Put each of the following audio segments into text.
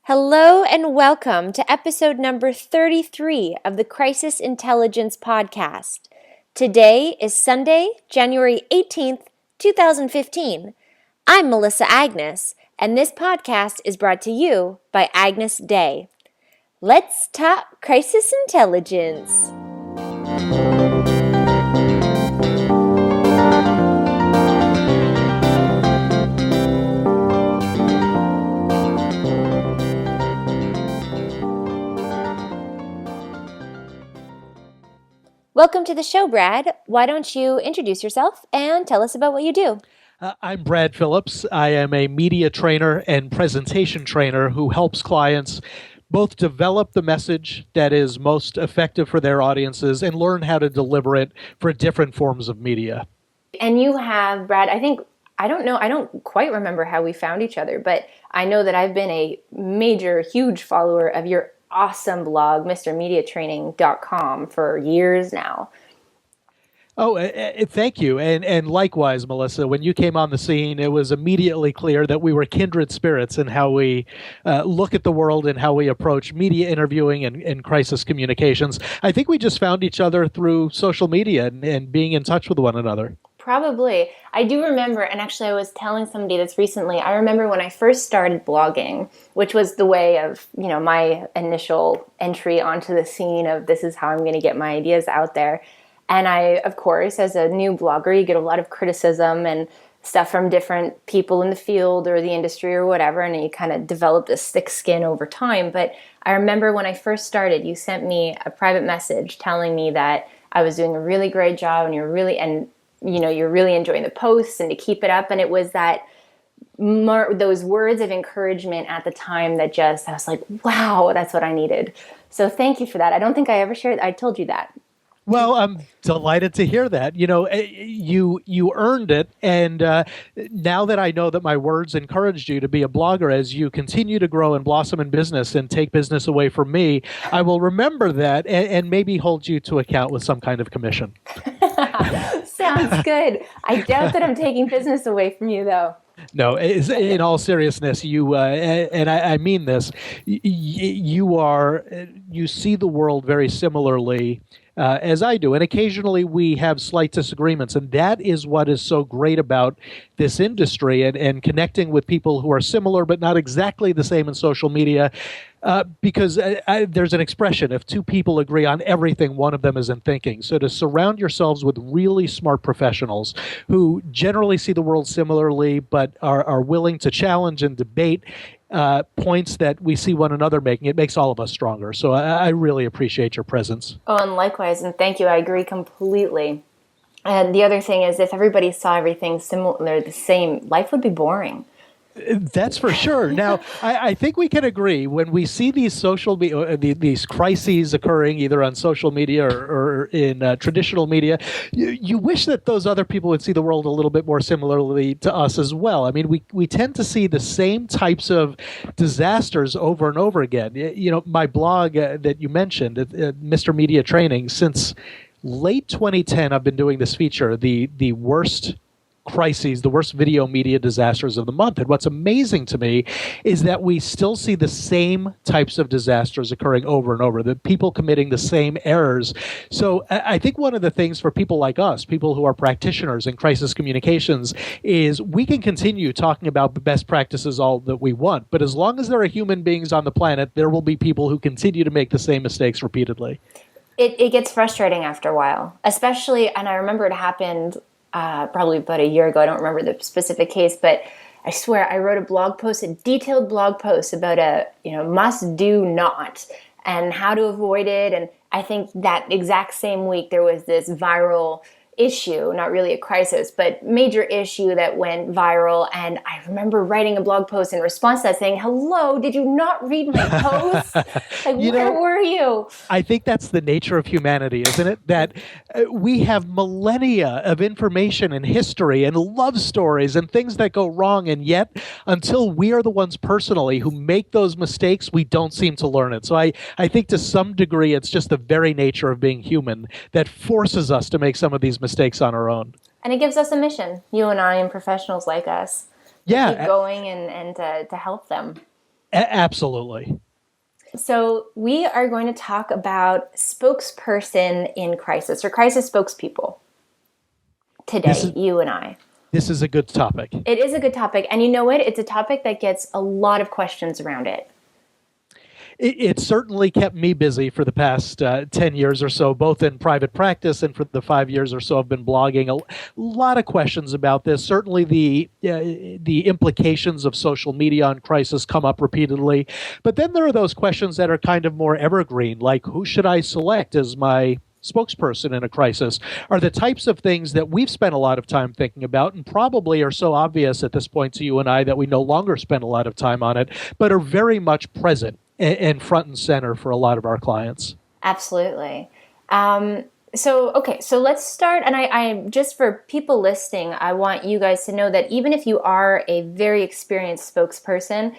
Hello and welcome to episode number 33 of the Crisis Intelligence Podcast. Today is Sunday, January 18th, 2015. I'm Melissa Agnes, and this podcast is brought to you by Agnes Day. Let's talk crisis intelligence. Welcome to the show, Brad. Why don't you introduce yourself and tell us about what you do? I'm Brad Phillips. I am a media trainer and presentation trainer who helps clients both develop the message that is most effective for their audiences and learn how to deliver it for different forms of media. And you have, Brad, I don't quite remember how we found each other, but I know that I've been a major, huge follower of your awesome blog, MrMediaTraining.com, for years now. Oh, thank you. And likewise, Melissa, when you came on the scene, it was immediately clear that we were kindred spirits in how we look at the world and how we approach media interviewing and crisis communications. I think we just found each other through social media and being in touch with one another. Probably. I do remember, and actually I was telling somebody this recently, I remember when I first started blogging, which was the way of, my initial entry onto the scene of this is how I'm going to get my ideas out there. And I, of course, as a new blogger, you get a lot of criticism and stuff from different people in the field or the industry or whatever, and you kind of develop this thick skin over time. But I remember when I first started, you sent me a private message telling me that I was doing a really great job and you're really enjoying the posts and to keep it up. And it was those words of encouragement at the time that I was like, wow, that's what I needed. So thank you for that. I don't think I ever I told you that. Well, I'm delighted to hear that. You earned it. And now that I know that my words encouraged you to be a blogger, as you continue to grow and blossom in business and take business away from me, I will remember that and maybe hold you to account with some kind of commission. Sounds good. I doubt that I'm taking business away from you, though. No, in all seriousness, you and I mean this. You see the world very similarly as I do, and occasionally we have slight disagreements, and that is what is so great about this industry and connecting with people who are similar but not exactly the same in social media. Because there's an expression, if two people agree on everything, one of them isn't thinking. So to surround yourselves with really smart professionals who generally see the world similarly but are willing to challenge and debate points that we see one another making, it makes all of us stronger. So I really appreciate your presence. Oh, and likewise, and thank you. I agree completely. And the other thing is, if everybody saw everything similar, the same, life would be boring. That's for sure. Now, I think we can agree when we see these these crises occurring either on social media or in traditional media, you wish that those other people would see the world a little bit more similarly to us as well. I mean, we tend to see the same types of disasters over and over again. My blog that you mentioned, Mr. Media Training, since late 2010, I've been doing this feature, the worst crises, the worst video media disasters of the month. And what's amazing to me is that we still see the same types of disasters occurring over and over, the people committing the same errors. So I think one of the things for people like us, people who are practitioners in crisis communications, is we can continue talking about best practices all that we want. But as long as there are human beings on the planet, there will be people who continue to make the same mistakes repeatedly. It gets frustrating after a while, especially, and I remember it happened probably about a year ago. I don't remember the specific case, but I swear I wrote a detailed blog post about a must do not and how to avoid it. And I think that exact same week there was this viral issue, not really a crisis, but major issue that went viral. And I remember writing a blog post in response to that saying, hello, did you not read my post? Where were you? I think that's the nature of humanity, isn't it? That we have millennia of information and history and love stories and things that go wrong. And yet, until we are the ones personally who make those mistakes, we don't seem to learn it. So I think to some degree, it's just the very nature of being human that forces us to make some of these mistakes on our own. And it gives us a mission, you and I and professionals like us, to keep going and to help them. Absolutely. So we are going to talk about spokesperson in crisis or crisis spokespeople This today, is you and I. this is a good topic. It is a good topic. And you know what? It's a topic that gets a lot of questions around it. It certainly kept me busy for the past 10 years or so, both in private practice and for the 5 years or so I've been blogging. A lot of questions about this. Certainly the implications of social media on crisis come up repeatedly. But then there are those questions that are kind of more evergreen, like who should I select as my spokesperson in a crisis, are the types of things that we've spent a lot of time thinking about and probably are so obvious at this point to you and I that we no longer spend a lot of time on it, but are very much present and front and center for a lot of our clients. Absolutely. So let's start. And I just for people listening, I want you guys to know that even if you are a very experienced spokesperson,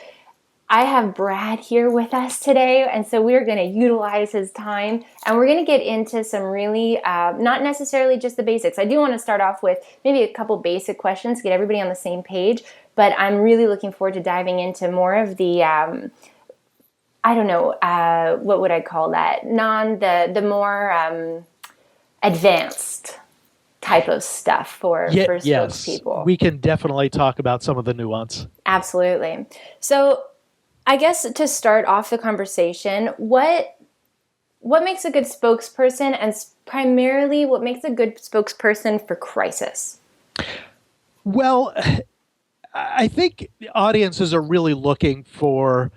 I have Brad here with us today, and so we're going to utilize his time, and we're going to get into some really, not necessarily just the basics. I do want to start off with maybe a couple basic questions, get everybody on the same page, but I'm really looking forward to diving into more of the, I don't know, what would I call that? The more advanced type of stuff for spokespeople. Yes, we can definitely talk about some of the nuance. Absolutely. So I guess to start off the conversation, what makes a good spokesperson, and primarily what makes a good spokesperson for crisis? Well, I think audiences are really looking for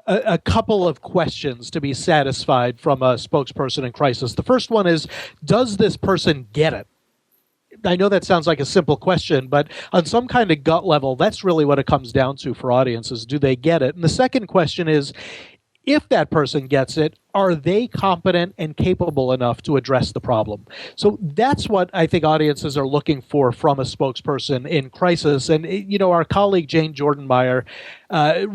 a couple of questions to be satisfied from a spokesperson in crisis. The first one is, does this person get it? I know that sounds like a simple question, but on some kind of gut level, that's really what it comes down to for audiences. Do they get it? And the second question is, if that person gets it, are they competent and capable enough to address the problem? So that's what I think audiences are looking for from a spokesperson in crisis. And, our colleague Jane Jordan-Meyer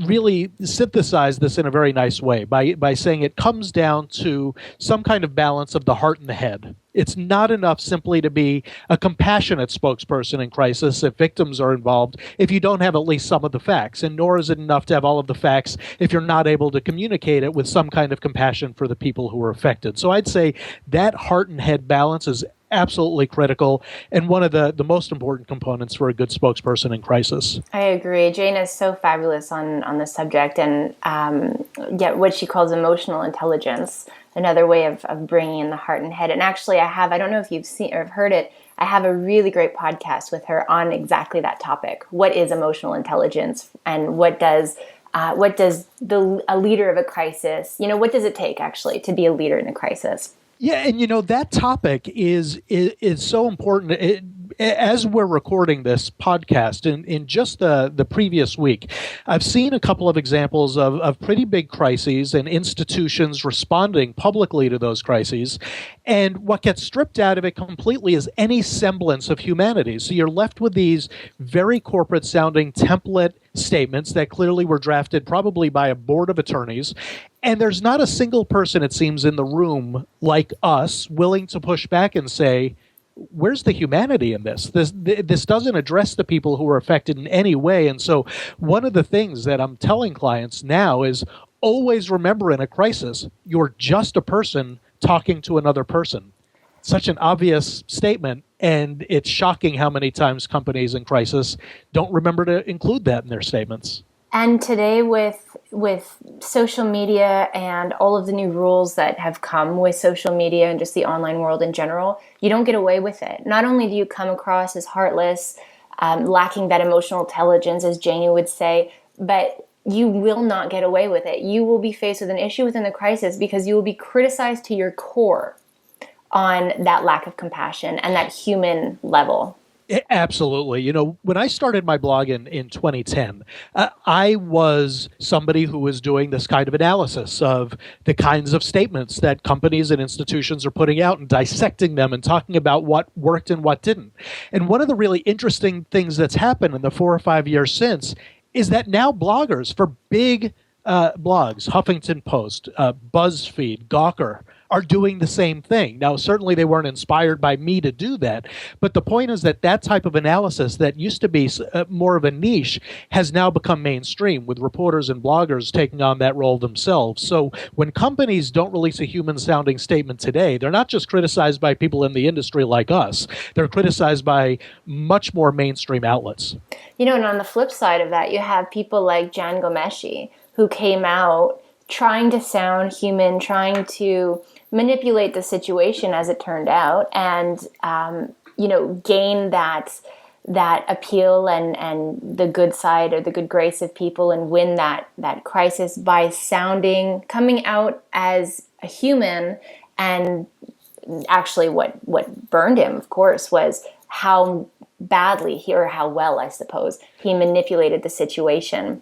really synthesized this in a very nice way by saying it comes down to some kind of balance of the heart and the head. It's not enough simply to be a compassionate spokesperson in crisis if victims are involved, if you don't have at least some of the facts, and nor is it enough to have all of the facts if you're not able to communicate it with some kind of compassion for the people who are affected. So I'd say that heart and head balance is absolutely critical and one of the most important components for a good spokesperson in crisis. I agree. Jane is so fabulous on this subject, and what she calls emotional intelligence, another way of bringing in the heart and head. And actually I don't know if you've seen or heard it, I have a really great podcast with her on exactly that topic. What is emotional intelligence, and what does a leader of a crisis, what does it take actually to be a leader in a crisis? Yeah, and that topic is so important. As we're recording this podcast, in just the previous week, I've seen a couple of examples of pretty big crises and institutions responding publicly to those crises. And what gets stripped out of it completely is any semblance of humanity. So you're left with these very corporate-sounding template statements that clearly were drafted probably by a board of attorneys. And there's not a single person, it seems, in the room like us willing to push back and say, where's the humanity in this? This doesn't address the people who are affected in any way. And so one of the things that I'm telling clients now is always remember in a crisis, you're just a person talking to another person. Such an obvious statement, and it's shocking how many times companies in crisis don't remember to include that in their statements. And today with social media and all of the new rules that have come with social media and just the online world in general, you don't get away with it. Not only do you come across as heartless, lacking that emotional intelligence, as Janie would say, but you will not get away with it. You will be faced with an issue within the crisis because you will be criticized to your core on that lack of compassion and that human level. Absolutely. When I started my blog in 2010, I was somebody who was doing this kind of analysis of the kinds of statements that companies and institutions are putting out and dissecting them and talking about what worked and what didn't. And one of the really interesting things that's happened in the 4 or 5 years since is that now bloggers for big blogs, Huffington Post, BuzzFeed, Gawker, are doing the same thing. Now, certainly they weren't inspired by me to do that, but the point is that that type of analysis that used to be more of a niche has now become mainstream, with reporters and bloggers taking on that role themselves. So when companies don't release a human-sounding statement today, they're not just criticized by people in the industry like us. They're criticized by much more mainstream outlets. And on the flip side of that, you have people like Jan Gomeshi, who came out trying to sound human, trying to manipulate the situation as it turned out, and gain that appeal and the good side or the good grace of people, and win that crisis by coming out as a human. And actually what burned him, of course, was how badly how well, I suppose, he manipulated the situation.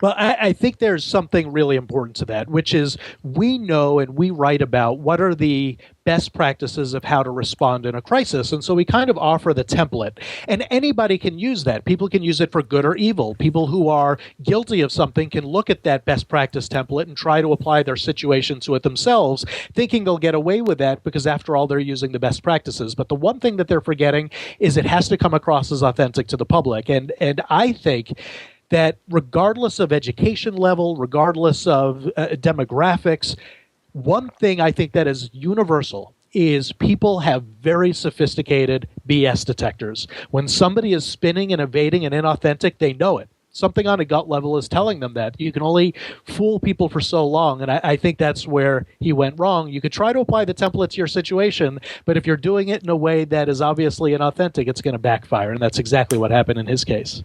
Well, I think there's something really important to that, which is we know and we write about what are the best practices of how to respond in a crisis. And so we kind of offer the template. And anybody can use that. People can use it for good or evil. People who are guilty of something can look at that best practice template and try to apply their situation to it themselves, thinking they'll get away with that because, after all, they're using the best practices. But the one thing that they're forgetting is it has to come across as authentic to the public. And I think that regardless of education level, regardless of demographics, one thing I think that is universal is people have very sophisticated BS detectors. When somebody is spinning and evading and inauthentic, they know it. Something on a gut level is telling them that. You can only fool people for so long, and I think that's where he went wrong. You could try to apply the template to your situation, but if you're doing it in a way that is obviously inauthentic, it's going to backfire, and that's exactly what happened in his case.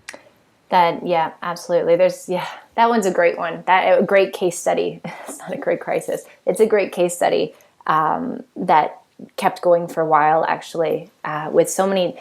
Yeah, absolutely. That one's a great one. A great case study. It's not a great crisis. It's a great case study that kept going for a while, actually, with so many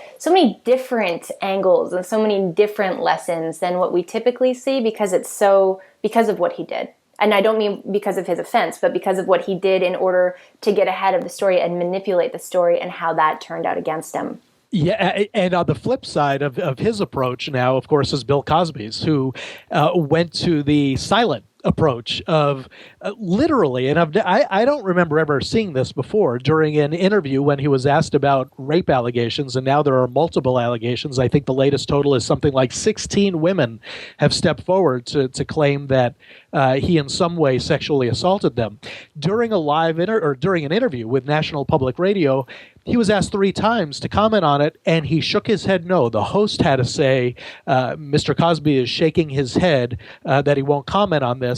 different angles and so many different lessons than what we typically see, because of what he did. And I don't mean because of his offense, but because of what he did in order to get ahead of the story and manipulate the story, and how that turned out against him. Yeah, and on the flip side of his approach now, of course, is Bill Cosby's, who went to the silent approach of literally, and I don't remember ever seeing this before, during an interview when he was asked about rape allegations, and now there are multiple allegations. I think the latest total is something like 16 women have stepped forward to claim that he in some way sexually assaulted them. During during an interview with National Public Radio, he was asked 3 times to comment on it, and he shook his head no. The host had to say, Mr. Cosby is shaking his head that he won't comment on this.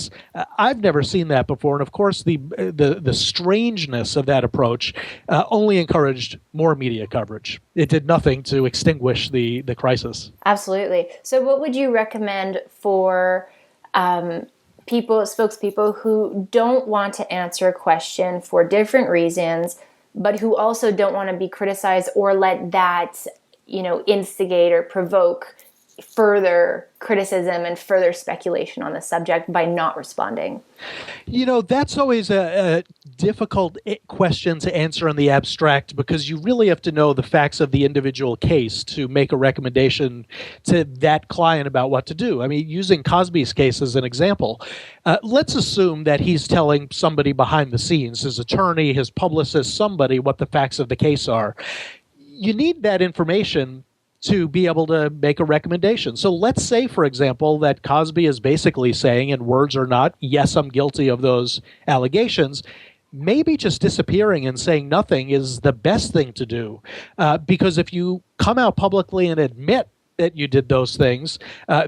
I've never seen that before, and of course the strangeness of that approach only encouraged more media coverage. It did nothing to extinguish the crisis. Absolutely. So what would you recommend for spokespeople who don't want to answer a question for different reasons, but who also don't want to be criticized or let that, instigate or provoke further criticism and further speculation on the subject by not responding? That's always a difficult question to answer in the abstract, because you really have to know the facts of the individual case to make a recommendation to that client about what to do. I mean, using Cosby's case as an example, let's assume that he's telling somebody behind the scenes, his attorney, his publicist, somebody, what the facts of the case are. You need that information to be able to make a recommendation. So let's say, for example, that Cosby is basically saying, in words or not, yes, I'm guilty of those allegations. Maybe just disappearing and saying nothing is the best thing to do, because if you come out publicly and admit that you did those things,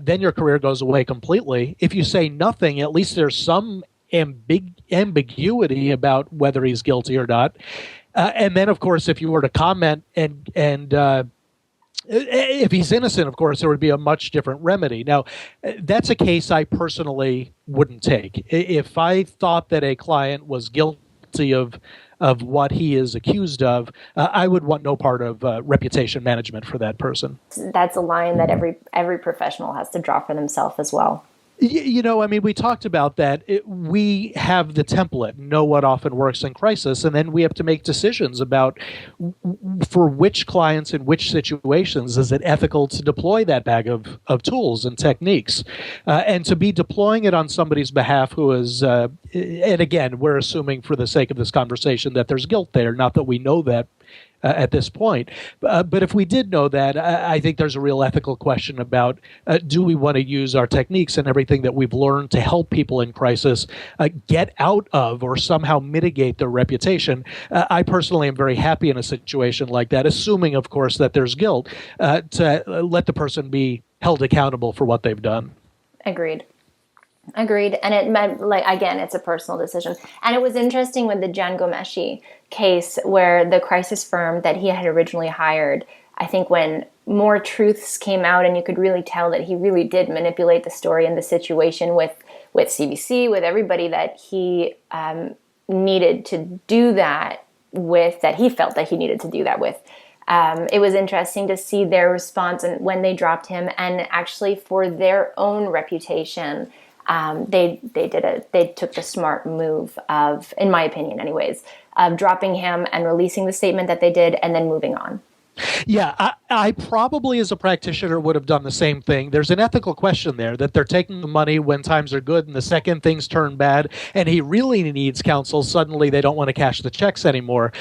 then your career goes away completely. If you say nothing, at least there's some ambiguity about whether he's guilty or not. And then, of course, if you were to comment and if he's innocent, of course, there would be a much different remedy. Now, that's a case I personally wouldn't take. If I thought that a client was guilty of what he is accused of, I would want no part of reputation management for that person. That's a line that every professional has to draw for themselves as well. I mean, we talked about that. We have the template, know what often works in crisis, and then we have to make decisions about for which clients in which situations is it ethical to deploy that bag of tools and techniques, and to be deploying it on somebody's behalf who is, and again, we're assuming for the sake of this conversation that there's guilt there, not that we know that at this point. But if we did know that, I think there's a real ethical question about do we want to use our techniques and everything that we've learned to help people in crisis get out of or somehow mitigate their reputation. I personally am very happy in a situation like that, assuming, of course, that there's guilt, to let the person be held accountable for what they've done. Agreed. And it meant, like, again, it's a personal decision. And it was interesting with the Jan Gomeshi case where the crisis firm that he had originally hired, I think when more truths came out and you could really tell that he really did manipulate the story and the situation with CBC, with everybody that he needed to do that with, that he felt that he needed to do that with. It was interesting to see their response and when they dropped him, and actually for their own reputation, they took the smart move of, in my opinion anyways, of dropping him and releasing the statement that they did and then moving on. Yeah, I probably as a practitioner would have done the same thing. There's an ethical question there that they're taking the money when times are good and the second things turn bad and he really needs counsel, suddenly they don't want to cash the checks anymore.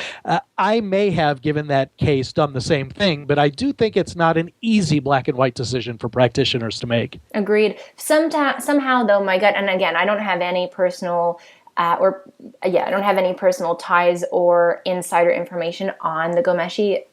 I may have, given that case, done the same thing, but I do think it's not an easy black and white decision for practitioners to make. Agreed. Somehow, though, my gut, and again, I don't have any personal I don't have any personal ties or insider information on the Gomeshi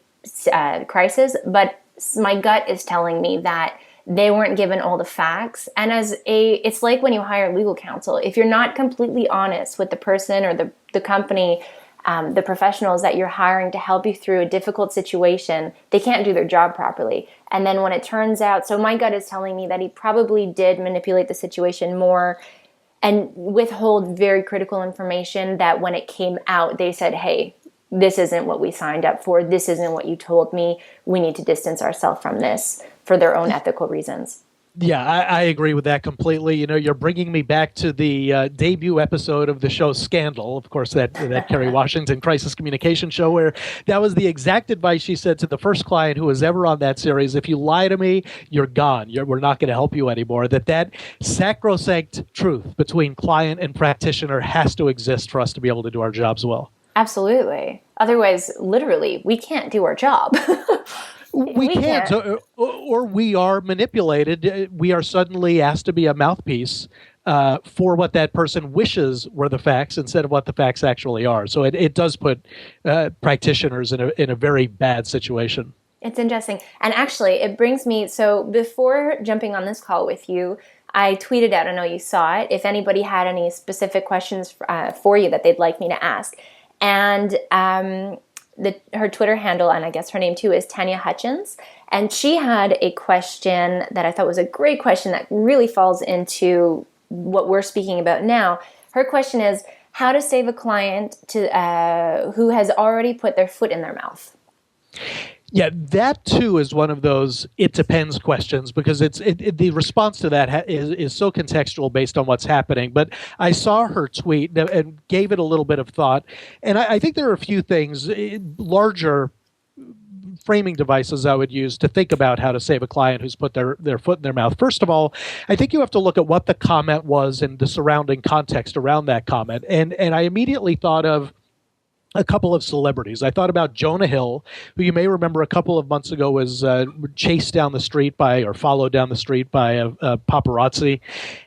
crisis, but my gut is telling me that they weren't given all the facts. And it's like when you hire legal counsel, if you're not completely honest with the person or the company, the professionals that you're hiring to help you through a difficult situation, they can't do their job properly. And then when it turns out, so my gut is telling me that he probably did manipulate the situation more and withhold very critical information that when it came out, they said, hey, this isn't what we signed up for. This isn't what you told me. We need to distance ourselves from this for their own ethical reasons. Yeah, I agree with that completely. You're bringing me back to the debut episode of the show Scandal, of course, that Kerry Washington crisis communication show, where that was the exact advice she said to the first client who was ever on that series. If you lie to me, you're gone. We're not going to help you anymore. That sacrosanct truth between client and practitioner has to exist for us to be able to do our jobs well. Absolutely. Otherwise, literally, we can't do our job. We can't, or we are manipulated. We are suddenly asked to be a mouthpiece for what that person wishes were the facts instead of what the facts actually are. So it does put practitioners in a very bad situation. It's interesting. And actually, it brings me, so before jumping on this call with you, I tweeted out, I know you saw it, if anybody had any specific questions for you that they'd like me to ask. And her Twitter handle, and I guess her name too, is Tanya Hutchins. And she had a question that I thought was a great question that really falls into what we're speaking about now. Her question is, how to save a client who has already put their foot in their mouth? Yeah, that too is one of those it depends questions, because the response to that is so contextual based on what's happening. But I saw her tweet and gave it a little bit of thought. And I think there are a few things, larger framing devices I would use to think about how to save a client who's put their foot in their mouth. First of all, I think you have to look at what the comment was and the surrounding context around that comment. And I immediately thought of a couple of celebrities. I thought about Jonah Hill, who you may remember a couple of months ago was chased down the street or followed down the street by a paparazzi.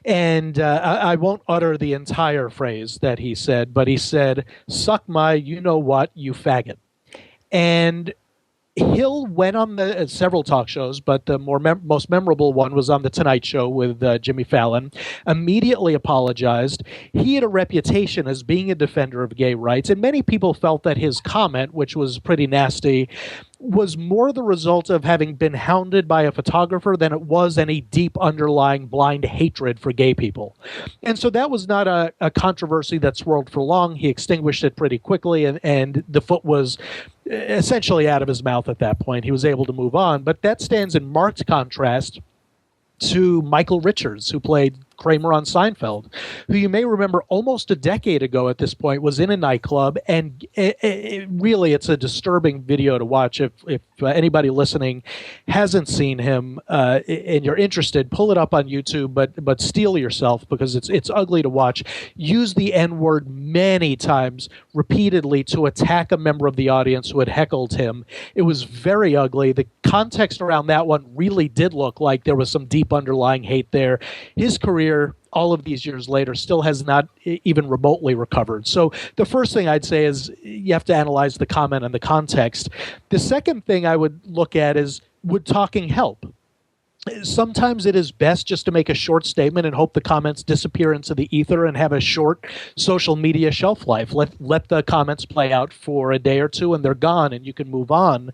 And I won't utter the entire phrase that he said, but he said, "Suck my you-know-what, you faggot." And Hill went on several talk shows, but the most memorable one was on The Tonight Show with Jimmy Fallon, immediately apologized. He had a reputation as being a defender of gay rights, and many people felt that his comment, which was pretty nasty, was more the result of having been hounded by a photographer than it was any deep underlying blind hatred for gay people. And so that was not a controversy that swirled for long. He extinguished it pretty quickly, and the foot was essentially out of his mouth at that point. He was able to move on. But that stands in marked contrast to Michael Richards, who played Kramer on Seinfeld, who you may remember almost a decade ago at this point was in a nightclub. And really, it's a disturbing video to watch. If anybody listening hasn't seen him and you're interested, pull it up on YouTube, but steel yourself because it's ugly to watch. Use the N-word many times, repeatedly, to attack a member of the audience who had heckled him. It was very ugly. The context around that one really did look like there was some deep underlying hate there. His career, all of these years later, still has not even remotely recovered. So the first thing I'd say is you have to analyze the comment and the context. The second thing I would look at is, would talking help? Sometimes it is best just to make a short statement and hope the comments disappear into the ether and have a short social media shelf life. Let the comments play out for a day or two and they're gone and you can move on.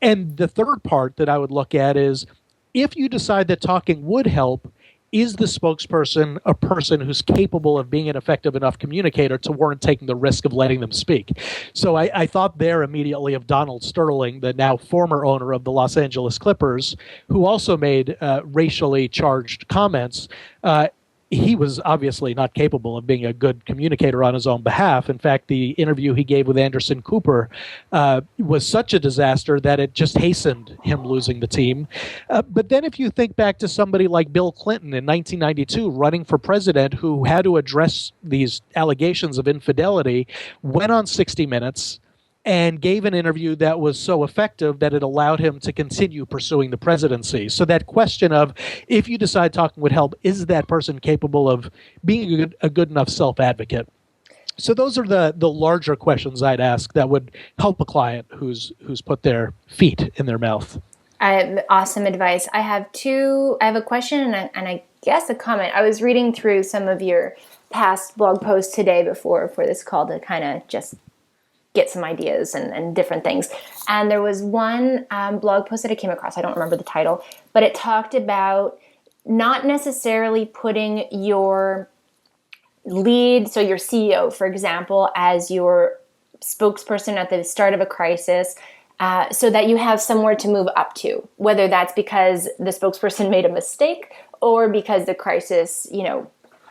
And the third part that I would look at is, if you decide that talking would help, is the spokesperson a person who's capable of being an effective enough communicator to warrant taking the risk of letting them speak? So I thought there immediately of Donald Sterling, the now former owner of the Los Angeles Clippers, who also made racially charged comments. He was obviously not capable of being a good communicator on his own behalf. In fact, the interview he gave with Anderson Cooper was such a disaster that it just hastened him losing the team. But then if you think back to somebody like Bill Clinton in 1992 running for president, who had to address these allegations of infidelity, went on 60 Minutes, and gave an interview that was so effective that it allowed him to continue pursuing the presidency. So that question of, if you decide talking would help, is that person capable of being a good enough self-advocate? So those are the larger questions I'd ask that would help a client who's put their feet in their mouth. Awesome advice. I have a question and I guess a comment. I was reading through some of your past blog posts today for this call to kind of just get some ideas and different things. And there was one blog post that I came across, I don't remember the title, but it talked about not necessarily putting your lead, so your CEO, for example, as your spokesperson at the start of a crisis, so that you have somewhere to move up to, whether that's because the spokesperson made a mistake or because the crisis,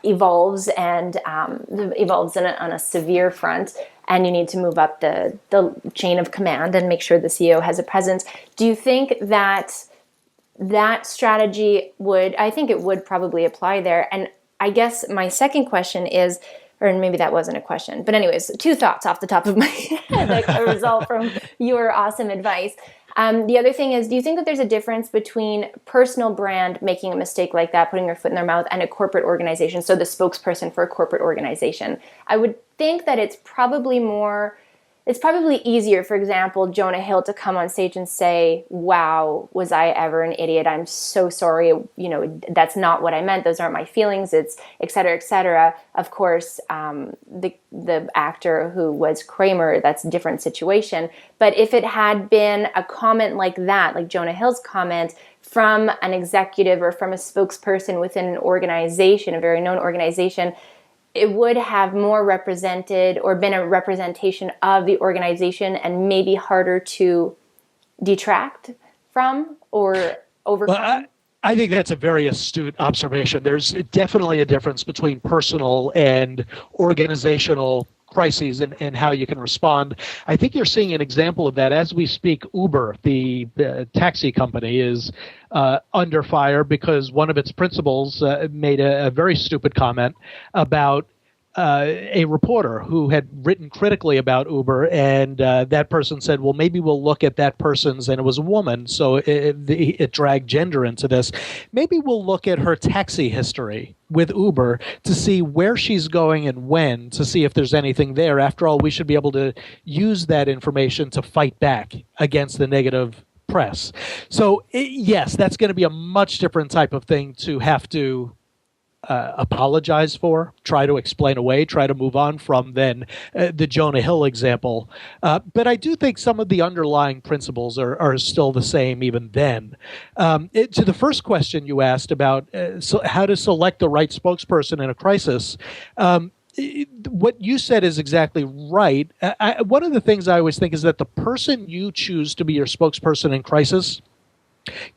evolves and evolves on a severe front, and you need to move up the chain of command and make sure the CEO has a presence. Do you think that strategy I think it would probably apply there? And I guess my second question is, or maybe that wasn't a question, but anyways, two thoughts off the top of my head that result from your awesome advice. The other thing is, do you think that there's a difference between personal brand making a mistake like that, putting your foot in their mouth, and a corporate organization, so the spokesperson for a corporate organization? I would think that it's probably easier, for example, Jonah Hill to come on stage and say, wow, was I ever an idiot? I'm so sorry. That's not what I meant. Those aren't my feelings. It's et cetera, et cetera. Of course, the actor who was Kramer, that's a different situation. But if it had been a comment like that, like Jonah Hill's comment from an executive or from a spokesperson within an organization, a very known organization, it would have more represented or been a representation of the organization and maybe harder to detract from or overcome. Well, I think that's a very astute observation. There's definitely a difference between personal and organizational crises and how you can respond. I think you're seeing an example of that as we speak. Uber, the taxi company, is under fire because one of its principals made a very stupid comment about a reporter who had written critically about Uber, and that person said, well, maybe we'll look at that person's, and it was a woman, so it dragged gender into this. Maybe we'll look at her taxi history with Uber to see where she's going and when, to see if there's anything there. After all, we should be able to use that information to fight back against the negative press. So yes, that's going to be a much different type of thing to have to apologize for, try to explain away, try to move on from than the Jonah Hill example. But I do think some of the underlying principles are still the same even then. To the first question you asked about how to select the right spokesperson in a crisis, what you said is exactly right. One of the things I always think is that the person you choose to be your spokesperson in crisis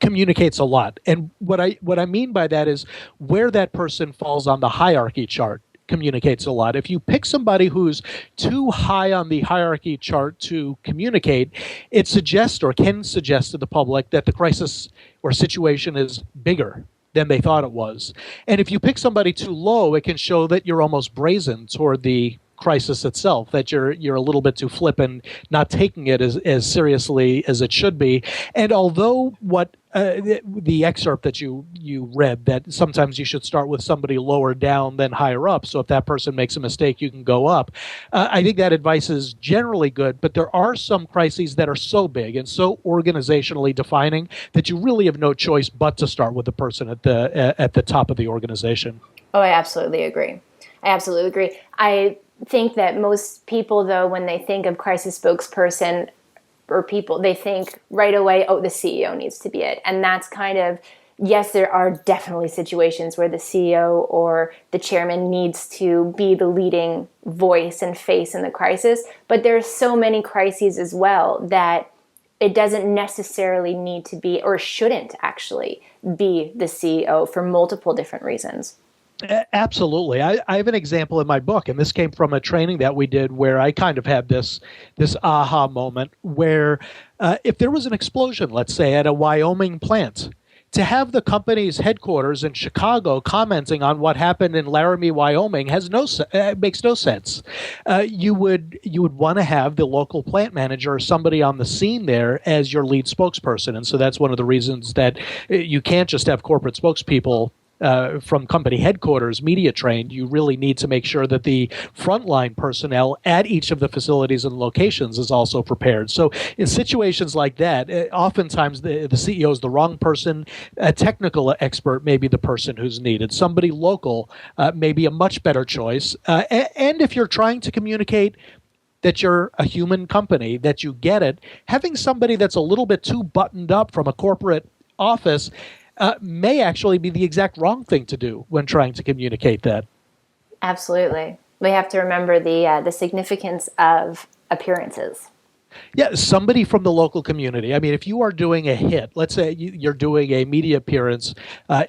communicates a lot. And what I mean by that is where that person falls on the hierarchy chart communicates a lot. If you pick somebody who's too high on the hierarchy chart to communicate, it suggests or can suggest to the public that the crisis or situation is bigger than they thought it was. And if you pick somebody too low, it can show that you're almost brazen toward the crisis itself, that you're a little bit too flippant, not taking it as seriously as it should be. And although what the excerpt that you read, that sometimes you should start with somebody lower down than higher up, so if that person makes a mistake, you can go up. I think that advice is generally good, but there are some crises that are so big and so organizationally defining that you really have no choice but to start with the person at the top of the organization. Oh, I absolutely agree. I think that most people, though, when they think of crisis spokesperson or people, they think right away, oh, the CEO needs to be it. And that's kind of, yes, there are definitely situations where the CEO or the chairman needs to be the leading voice and face in the crisis. But there are so many crises as well that it doesn't necessarily need to be, or shouldn't actually be, the CEO for multiple different reasons. Absolutely. I have an example in my book, and this came from a training that we did where I kind of had this aha moment where if there was an explosion, let's say, at a Wyoming plant, to have the company's headquarters in Chicago commenting on what happened in Laramie, Wyoming makes no sense. You would want to have the local plant manager or somebody on the scene there as your lead spokesperson, and so that's one of the reasons that you can't just have corporate spokespeople from company headquarters, media trained. You really need to make sure that the frontline personnel at each of the facilities and locations is also prepared. So in situations like that, oftentimes the CEO is the wrong person. A technical expert may be the person who's needed. Somebody local may be a much better choice. And if you're trying to communicate that you're a human company, that you get it, having somebody that's a little bit too buttoned up from a corporate office may actually be the exact wrong thing to do when trying to communicate that. Absolutely. We have to remember the significance of appearances. Yeah, somebody from the local community. I mean, if you are doing a hit, let's say you're doing a media appearance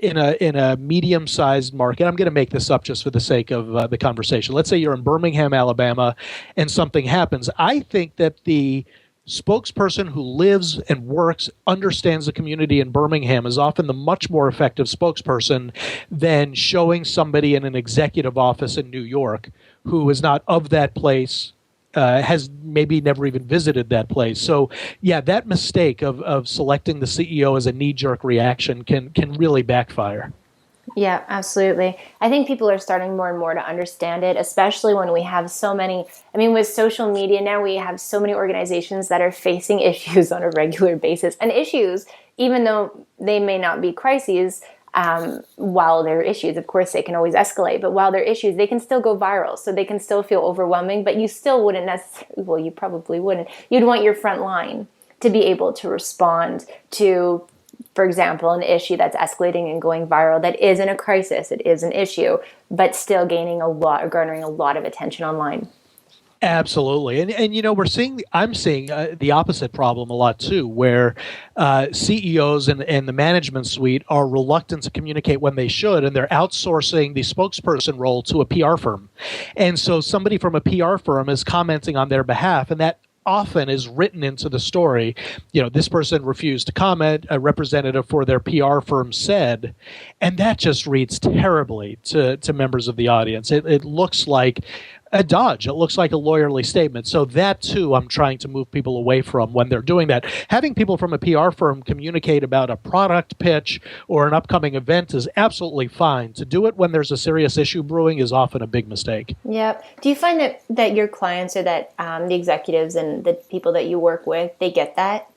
in a medium-sized market. I'm going to make this up just for the sake of the conversation. Let's say you're in Birmingham, Alabama, and something happens. I think that the spokesperson who lives and works, understands the community in Birmingham is often the much more effective spokesperson than showing somebody in an executive office in New York who is not of that place, has maybe never even visited that place. So, yeah, that mistake of selecting the CEO as a knee-jerk reaction can really backfire. Yeah, absolutely. I think people are starting more and more to understand it, especially when we have so many, with social media now, we have so many organizations that are facing issues on a regular basis. And issues, even though they may not be crises, while they're issues, of course, they can always escalate. But while they're issues, they can still go viral. So they can still feel overwhelming, but you still wouldn't necessarily, well, you probably wouldn't. You'd want your front line to be able to respond to, for example, an issue that's escalating and going viral that isn't a crisis, it is an issue, but still gaining a lot or garnering a lot of attention online. Absolutely. And I'm seeing the opposite problem a lot too, where CEOs and the management suite are reluctant to communicate when they should, and they're outsourcing the spokesperson role to a PR firm. And so somebody from a PR firm is commenting on their behalf, and that often is written into the story. This person refused to comment, a representative for their PR firm said, and that just reads terribly to members of the audience. It looks like a dodge. It looks like a lawyerly statement. So that, too, I'm trying to move people away from when they're doing that. Having people from a PR firm communicate about a product pitch or an upcoming event is absolutely fine. To do it when there's a serious issue brewing is often a big mistake. Yep. Do you find that your clients or that the executives and the people that you work with, they get that?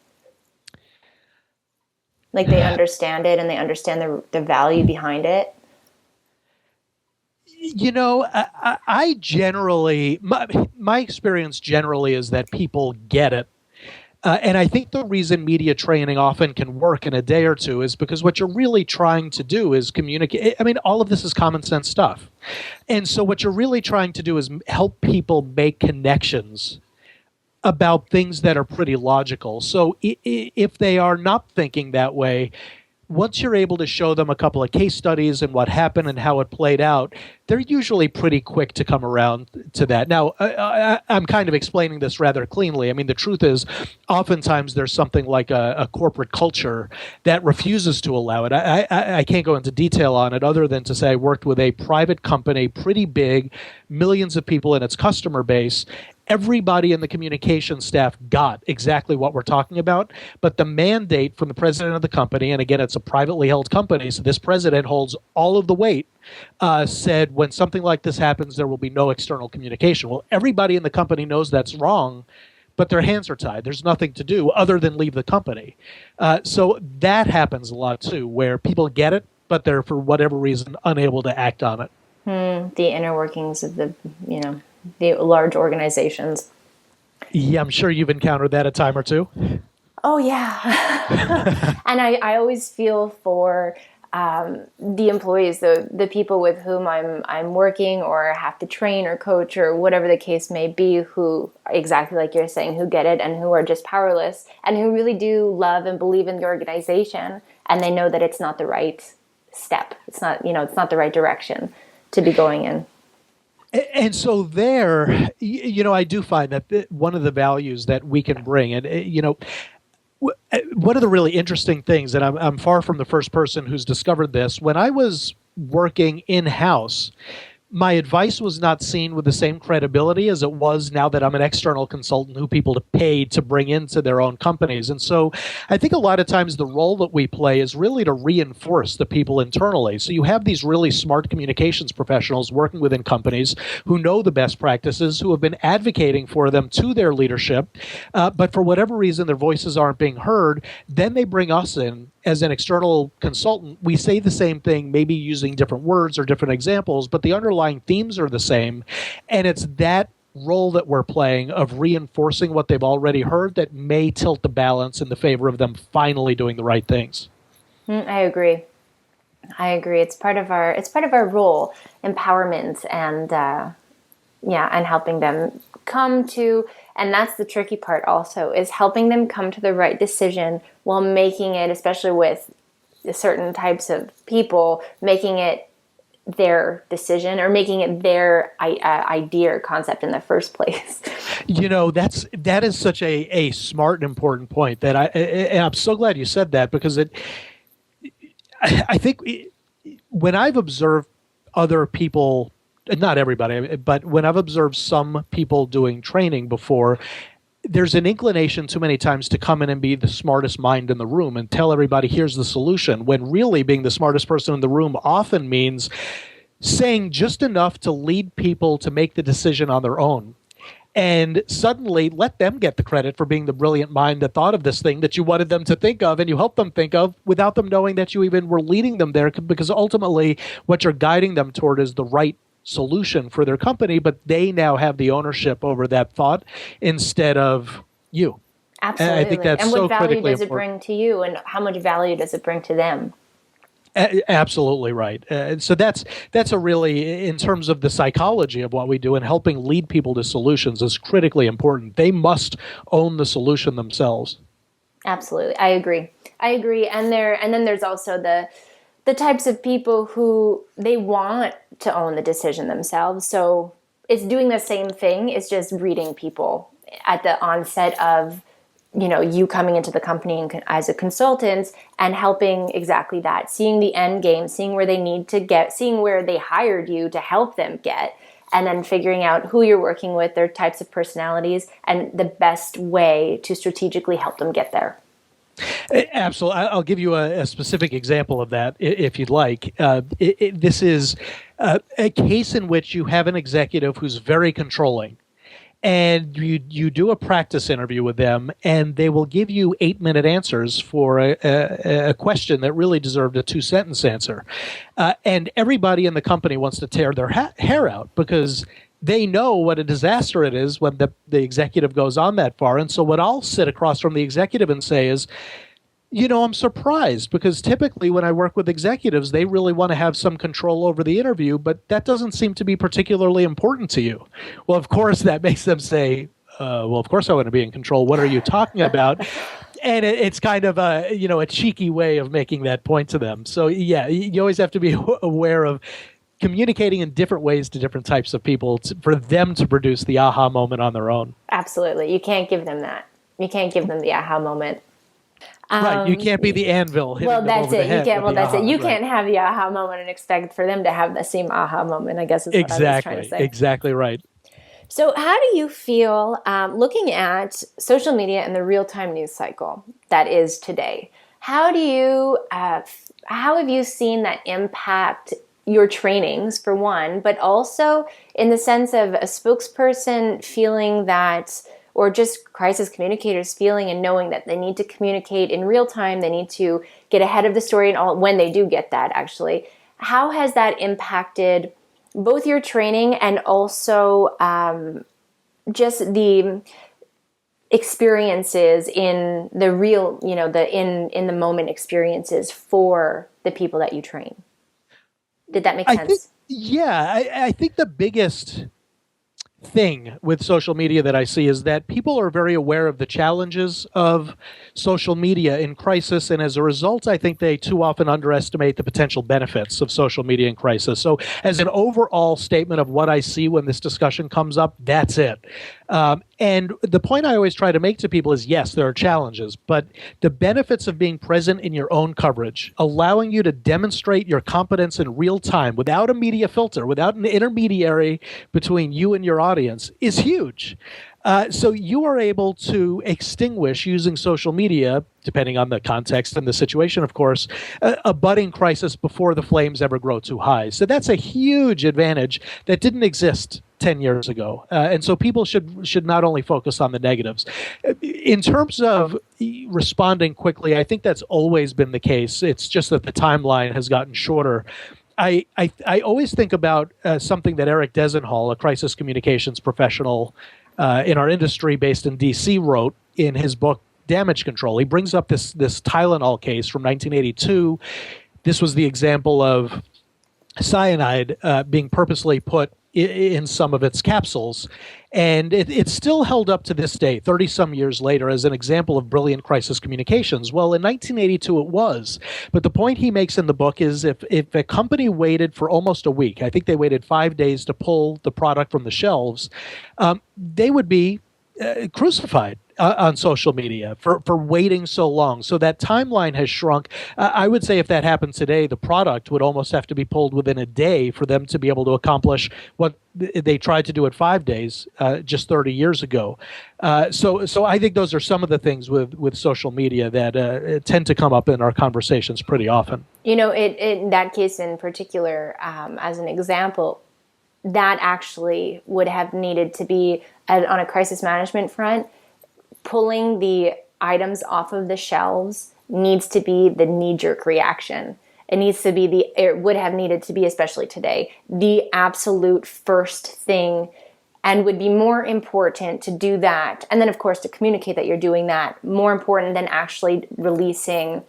Like they understand it and they understand the value behind it? I generally, my experience generally is that people get it. And I think the reason media training often can work in a day or two is because what you're really trying to do is communicate. All of this is common sense stuff. And so what you're really trying to do is help people make connections about things that are pretty logical. So if they are not thinking that way, once you're able to show them a couple of case studies and what happened and how it played out, they're usually pretty quick to come around to that. Now, I'm kind of explaining this rather cleanly. I mean, the truth is, oftentimes there's something like a corporate culture that refuses to allow it. I can't go into detail on it other than to say I worked with a private company, pretty big, millions of people in its customer base. Everybody in the communication staff got exactly what we're talking about, but the mandate from the president of the company, and again, it's a privately held company, so this president holds all of the weight, said when something like this happens, there will be no external communication. Well, everybody in the company knows that's wrong, but their hands are tied. There's nothing to do other than leave the company. So that happens a lot too, where people get it, but they're, for whatever reason, unable to act on it. The inner workings of the large organizations. Yeah, I'm sure you've encountered that a time or two. Oh, yeah. And I always feel for the employees, the people with whom I'm working or have to train or coach or whatever the case may be, who, exactly like you're saying, who get it and who are just powerless and who really do love and believe in the organization, and they know that it's not the right step. It's not the right direction to be going in. And so there, I do find that one of the values that we can bring, and, one of the really interesting things, and I'm far from the first person who's discovered this, when I was working in-house, my advice was not seen with the same credibility as it was now that I'm an external consultant who people pay to bring into their own companies. And so I think a lot of times the role that we play is really to reinforce the people internally. So you have these really smart communications professionals working within companies who know the best practices, who have been advocating for them to their leadership, but for whatever reason their voices aren't being heard. Then they bring us in as an external consultant. We say the same thing, maybe using different words or different examples, but the underlying themes are the same. And it's that role that we're playing of reinforcing what they've already heard that may tilt the balance in the favor of them finally doing the right things. I agree. It's part of our role, empowerment and helping them come to, and that's the tricky part also, is helping them come to the right decision while making it, especially with certain types of people, making it their decision or making it their idea or concept in the first place. That is such a smart and important point that I'm so glad you said that, because I think when I've observed other people, not everybody, but when I've observed some people doing training before, there's an inclination too many times to come in and be the smartest mind in the room and tell everybody, here's the solution, when really being the smartest person in the room often means saying just enough to lead people to make the decision on their own. And suddenly let them get the credit for being the brilliant mind that thought of this thing that you wanted them to think of and you helped them think of without them knowing that you even were leading them there, because ultimately what you're guiding them toward is the right solution for their company, but they now have the ownership over that thought instead of you. Absolutely. And I think that's and so what value critically does it important. bring to you, and how much value does it bring to them? Absolutely right. And so that's a really, in terms of the psychology of what we do and helping lead people to solutions, is critically important. They must own the solution themselves. Absolutely. I agree. And then there's also the types of people who they want to own the decision themselves. So it's doing the same thing. It's just reading people at the onset of, you coming into the company as a consultant and helping exactly that, seeing the end game, seeing where they need to get, seeing where they hired you to help them get, and then figuring out who you're working with, their types of personalities, and the best way to strategically help them get there. Absolutely. I'll give you a specific example of that if you'd like. This is a case in which you have an executive who's very controlling, and you do a practice interview with them, and they will give you 8-minute answers for a question that really deserved a 2-sentence answer. And everybody in the company wants to tear their hair out because they know what a disaster it is when the executive goes on that far. And so what I'll sit across from the executive and say is, I'm surprised, because typically when I work with executives, they really want to have some control over the interview, but that doesn't seem to be particularly important to you. Well, of course, that makes them say, well, of course I want to be in control. What are you talking about? And it's kind of a cheeky way of making that point to them. So yeah, you always have to be aware of communicating in different ways to different types of people for them to produce the aha moment on their own. Absolutely. You can't give them that. You can't give them the aha moment. Right. You can't be the anvil hitting them over the head. That's it. You can't have the aha moment and expect for them to have the same aha moment, I guess is what I was trying to say. Exactly right. So how do you feel looking at social media and the real-time news cycle that is today? How have you seen that impact your trainings, for one, but also in the sense of a spokesperson feeling that, or just crisis communicators feeling and knowing that they need to communicate in real time, they need to get ahead of the story and all when they do get that, actually. How has that impacted both your training and also just the experiences in the real, in the moment experiences for the people that you train? Did that make sense? I think the biggest thing with social media that I see is that people are very aware of the challenges of social media in crisis, and as a result, I think they too often underestimate the potential benefits of social media in crisis. So as an overall statement of what I see when this discussion comes up, that's it. And the point I always try to make to people is, yes, there are challenges, but the benefits of being present in your own coverage, allowing you to demonstrate your competence in real time without a media filter, without an intermediary between you and your audience, is huge. So you are able to extinguish, using social media, depending on the context and the situation, of course, a budding crisis before the flames ever grow too high. So that's a huge advantage that didn't exist 10 years ago. And so people should not only focus on the negatives. In terms of responding quickly, I think that's always been the case. It's just that the timeline has gotten shorter. I always think about something that Eric Desenhall, a crisis communications professional in our industry based in D.C., wrote in his book, Damage Control. He brings up this Tylenol case from 1982. This was the example of cyanide being purposely put in some of its capsules. And it's still held up to this day, 30-some years later, as an example of brilliant crisis communications. Well, in 1982 it was. But the point he makes in the book is if a company waited for almost a week, I think they waited 5 days to pull the product from the shelves, they would be crucified on social media for waiting so long. So that timeline has shrunk. I would say if that happened today, the product would almost have to be pulled within a day for them to be able to accomplish what they tried to do at 5 days just 30 years ago. So I think those are some of the things with social media that tend to come up in our conversations pretty often. In that case in particular, as an example, that actually would have needed to be on a crisis management front. Pulling the items off of the shelves needs to be the knee-jerk reaction. It would have needed to be, especially today, the absolute first thing, and would be more important to do that. And then, of course, to communicate that you're doing that, more important than actually releasing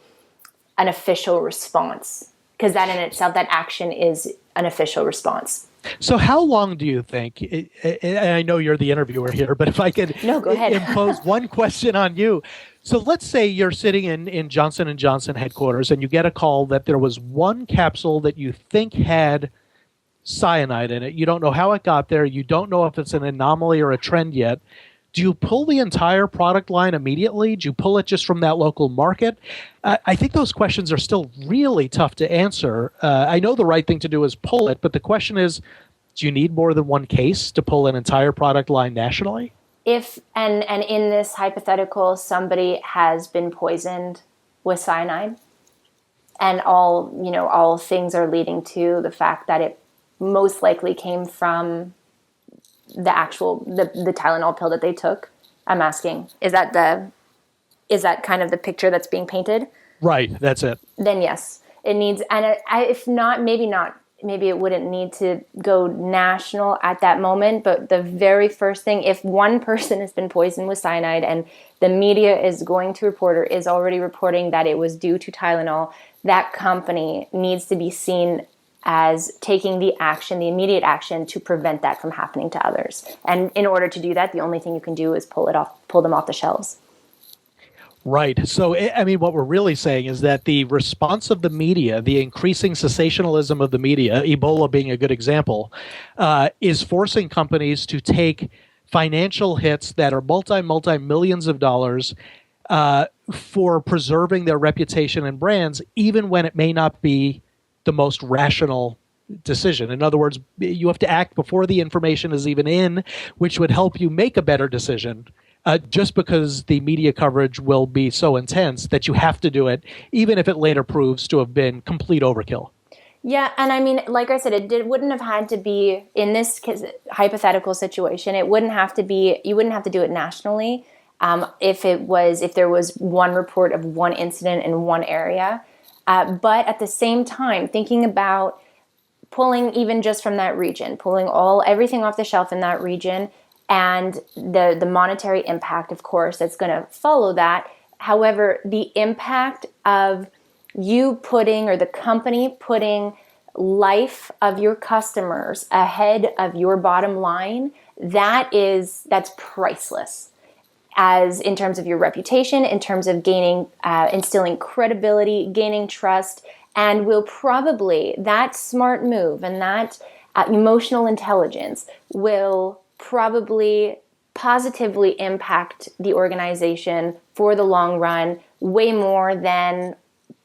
an official response. Because that in itself, that action is an official response. So how long do you think, and I know you're the interviewer here, but if I could go ahead. impose one question on you. So let's say you're sitting in Johnson & Johnson headquarters and you get a call that there was one capsule that you think had cyanide in it. You don't know how it got there. You don't know if it's an anomaly or a trend yet. Do you pull the entire product line immediately? Do you pull it just from that local market? I think those questions are still really tough to answer. I know the right thing to do is pull it, but the question is, do you need more than one case to pull an entire product line nationally? If and in this hypothetical, somebody has been poisoned with cyanide, and all things are leading to the fact that it most likely came from the Tylenol pill that they took. I'm asking, is that kind of the picture that's being painted? Right, that's it. Then yes, it needs, and if not, maybe it wouldn't need to go national at that moment, but the very first thing, if one person has been poisoned with cyanide and the media is going to report or is already reporting that it was due to Tylenol, that company needs to be seen as taking the action, the immediate action to prevent that from happening to others. And in order to do that, the only thing you can do is pull them off the shelves. Right. So, I mean, what we're really saying is that the response of the media, the increasing sensationalism of the media, Ebola being a good example, is forcing companies to take financial hits that are multi millions of dollars for preserving their reputation and brands, even when it may not be the most rational decision. In other words, you have to act before the information is even in, which would help you make a better decision. Just because the media coverage will be so intense that you have to do it, even if it later proves to have been complete overkill. Yeah, and I mean, like I said, wouldn't have had to be, in this hypothetical situation, it wouldn't have to be, you wouldn't have to do it nationally if there was one report of one incident in one area. But at the same time, thinking about pulling even just from that region, pulling everything off the shelf in that region, and the monetary impact, of course, that's going to follow that. However, the impact of you putting, or the company putting, life of your customers ahead of your bottom line, that's priceless. As in terms of your reputation, in terms of instilling credibility, gaining trust, and will probably, that smart move and that emotional intelligence will probably positively impact the organization for the long run, way more than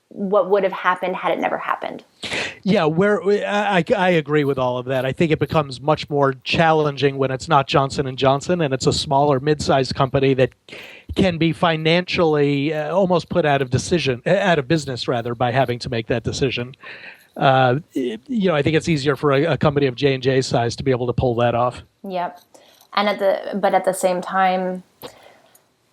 what would have happened had it never happened. Yeah, I agree with all of that. I think it becomes much more challenging when it's not Johnson & Johnson and it's a smaller, mid-sized company that can be financially almost put out of business rather, by having to make that decision. I think it's easier for a company of J&J's size to be able to pull that off. Yep. And at the same time,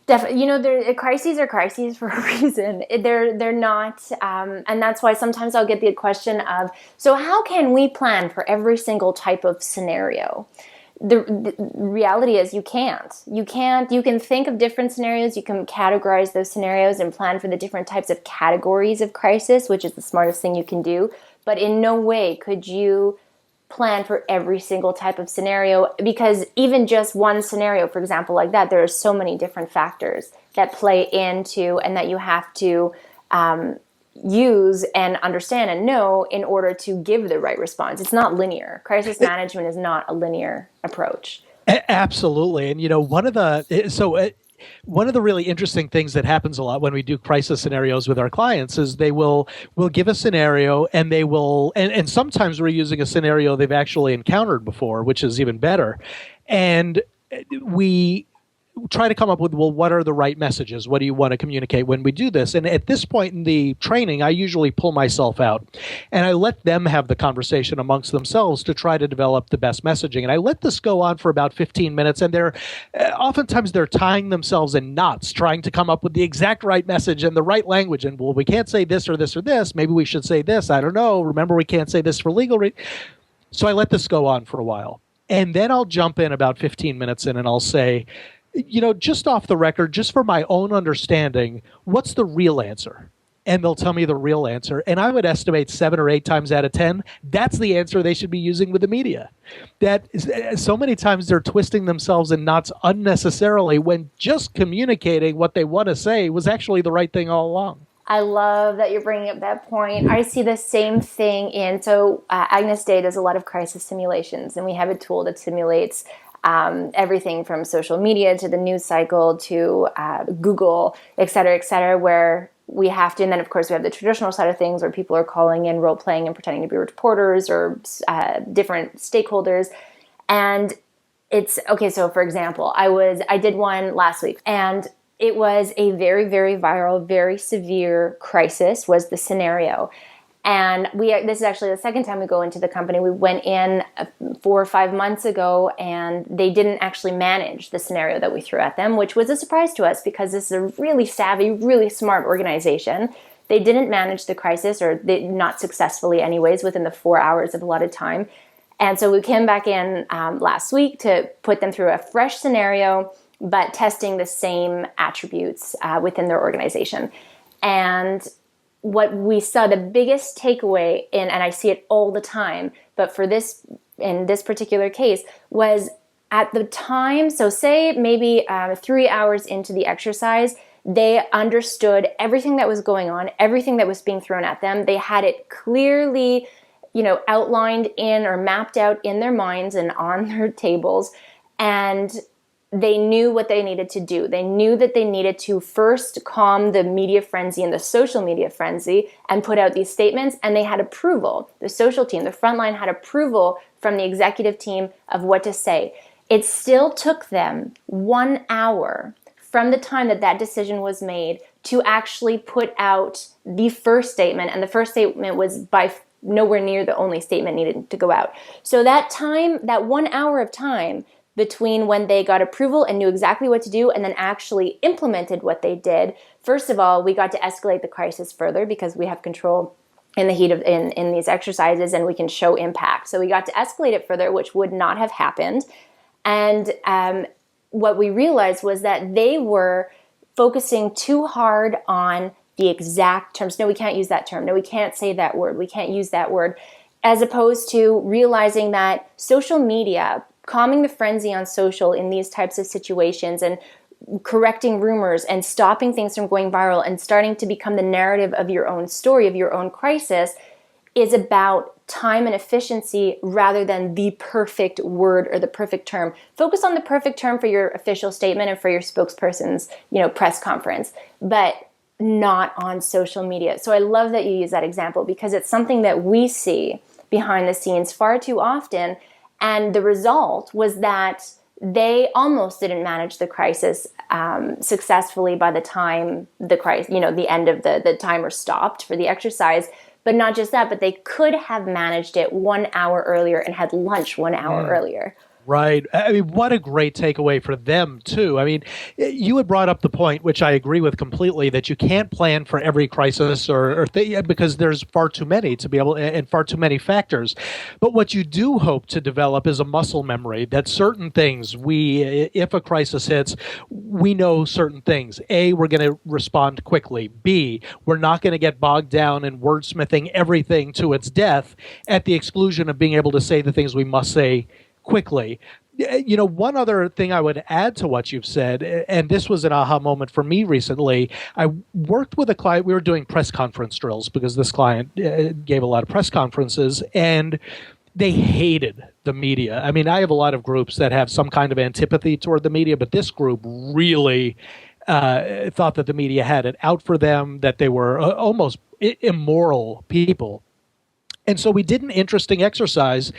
crises are crises for a reason. They're not, and that's why sometimes I'll get the question of, so how can we plan for every single type of scenario? The reality is you can't. You can think of different scenarios. You can categorize those scenarios and plan for the different types of categories of crisis, which is the smartest thing you can do. But in no way could you plan for every single type of scenario, because even just one scenario, for example, like that, there are so many different factors that play into and that you have to use and understand and know in order to give the right response. It's not linear. Crisis management is not a linear approach. Absolutely. And, one of the really interesting things that happens a lot when we do crisis scenarios with our clients is we'll give a scenario, and they will, and sometimes we're using a scenario they've actually encountered before, which is even better. And we try to come up with, well, what are the right messages? What do you want to communicate when we do this? And at this point in the training, I usually pull myself out and I let them have the conversation amongst themselves to try to develop the best messaging. And I let this go on for about 15 minutes. And oftentimes they're tying themselves in knots, trying to come up with the exact right message and the right language. And, well, we can't say this or this or this. Maybe we should say this. I don't know. Remember, we can't say this for legal reasons. So I let this go on for a while. And then I'll jump in about 15 minutes in and I'll say, just off the record, just for my own understanding, what's the real answer? And they'll tell me the real answer. And I would estimate 7 or 8 times out of 10, that's the answer they should be using with the media. That so many times they're twisting themselves in knots unnecessarily when just communicating what they want to say was actually the right thing all along. I love that you're bringing up that point. I see the same thing Agnes Day does a lot of crisis simulations, and we have a tool that simulates everything from social media to the news cycle to Google, et cetera, where we have to, and then of course we have the traditional side of things where people are calling in, role playing and pretending to be reporters or different stakeholders. And it's, okay, so for example, I did one last week, and it was a very, very viral, very severe crisis was the scenario. And this is actually the second time we go into the company. We went in 4 or 5 months ago, and they didn't actually manage the scenario that we threw at them, which was a surprise to us because this is a really savvy, really smart organization. They didn't manage the crisis, or not successfully anyways, within the 4 hours of allotted time. And so we came back in last week to put them through a fresh scenario, but testing the same attributes within their organization. And what we saw, the biggest takeaway in, and I see it all the time, but in this particular case, was at the time, so say maybe 3 hours into the exercise, they understood everything that was going on, everything that was being thrown at them. They had it clearly, outlined in or mapped out in their minds and on their tables. And they knew what they needed to do. They knew that they needed to first calm the media frenzy and the social media frenzy and put out these statements, and they had approval. The social team, the frontline had approval from the executive team of what to say. It still took them 1 hour from the time that decision was made to actually put out the first statement, and the first statement was by nowhere near the only statement needed to go out. So that time, that 1 hour of time between when they got approval and knew exactly what to do and then actually implemented what they did, first of all, we got to escalate the crisis further because we have control in the heat of in these exercises, and we can show impact. So we got to escalate it further, which would not have happened. And what we realized was that they were focusing too hard on the exact terms. No, we can't use that term. No, we can't say that word. We can't use that word. As opposed to realizing that social media, calming the frenzy on social in these types of situations and correcting rumors and stopping things from going viral and starting to become the narrative of your own story, of your own crisis, is about time and efficiency rather than the perfect word or the perfect term. Focus on the perfect term for your official statement and for your spokesperson's, press conference, but not on social media. So I love that you use that example because it's something that we see behind the scenes far too often. And the result was that they almost didn't manage the crisis successfully by the time the end of the timer stopped for the exercise. But not just that, but they could have managed it 1 hour earlier and had lunch 1 hour earlier. Right. I mean, what a great takeaway for them, too. I mean, you had brought up the point, which I agree with completely, that you can't plan for every crisis because there's far too many to be able, and far too many factors. But what you do hope to develop is a muscle memory that certain things if a crisis hits, we know certain things. A, we're going to respond quickly. B, we're not going to get bogged down in wordsmithing everything to its death at the exclusion of being able to say the things we must say quickly. One other thing I would add to what you've said, and this was an aha moment for me recently. I worked with a client. We were doing press conference drills because this client gave a lot of press conferences, and they hated the media. I mean, I have a lot of groups that have some kind of antipathy toward the media, but this group really thought that the media had it out for them, that they were almost immoral people. And so we did an interesting exercise.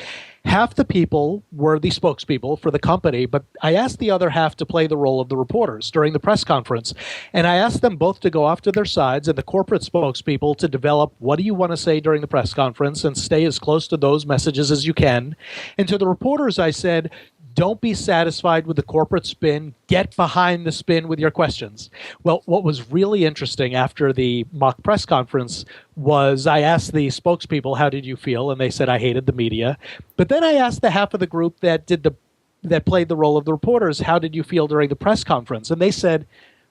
Half the people were the spokespeople for the company, but I asked the other half to play the role of the reporters during the press conference. And I asked them both to go off to their sides and the corporate spokespeople to develop what do you want to say during the press conference and stay as close to those messages as you can. And to the reporters, I said, don't be satisfied with the corporate spin. Get behind the spin with your questions. Well, what was really interesting after the mock press conference was I asked the spokespeople, how did you feel? And they said, I hated the media. But then I asked the half of the group that played the role of the reporters, how did you feel during the press conference? And they said,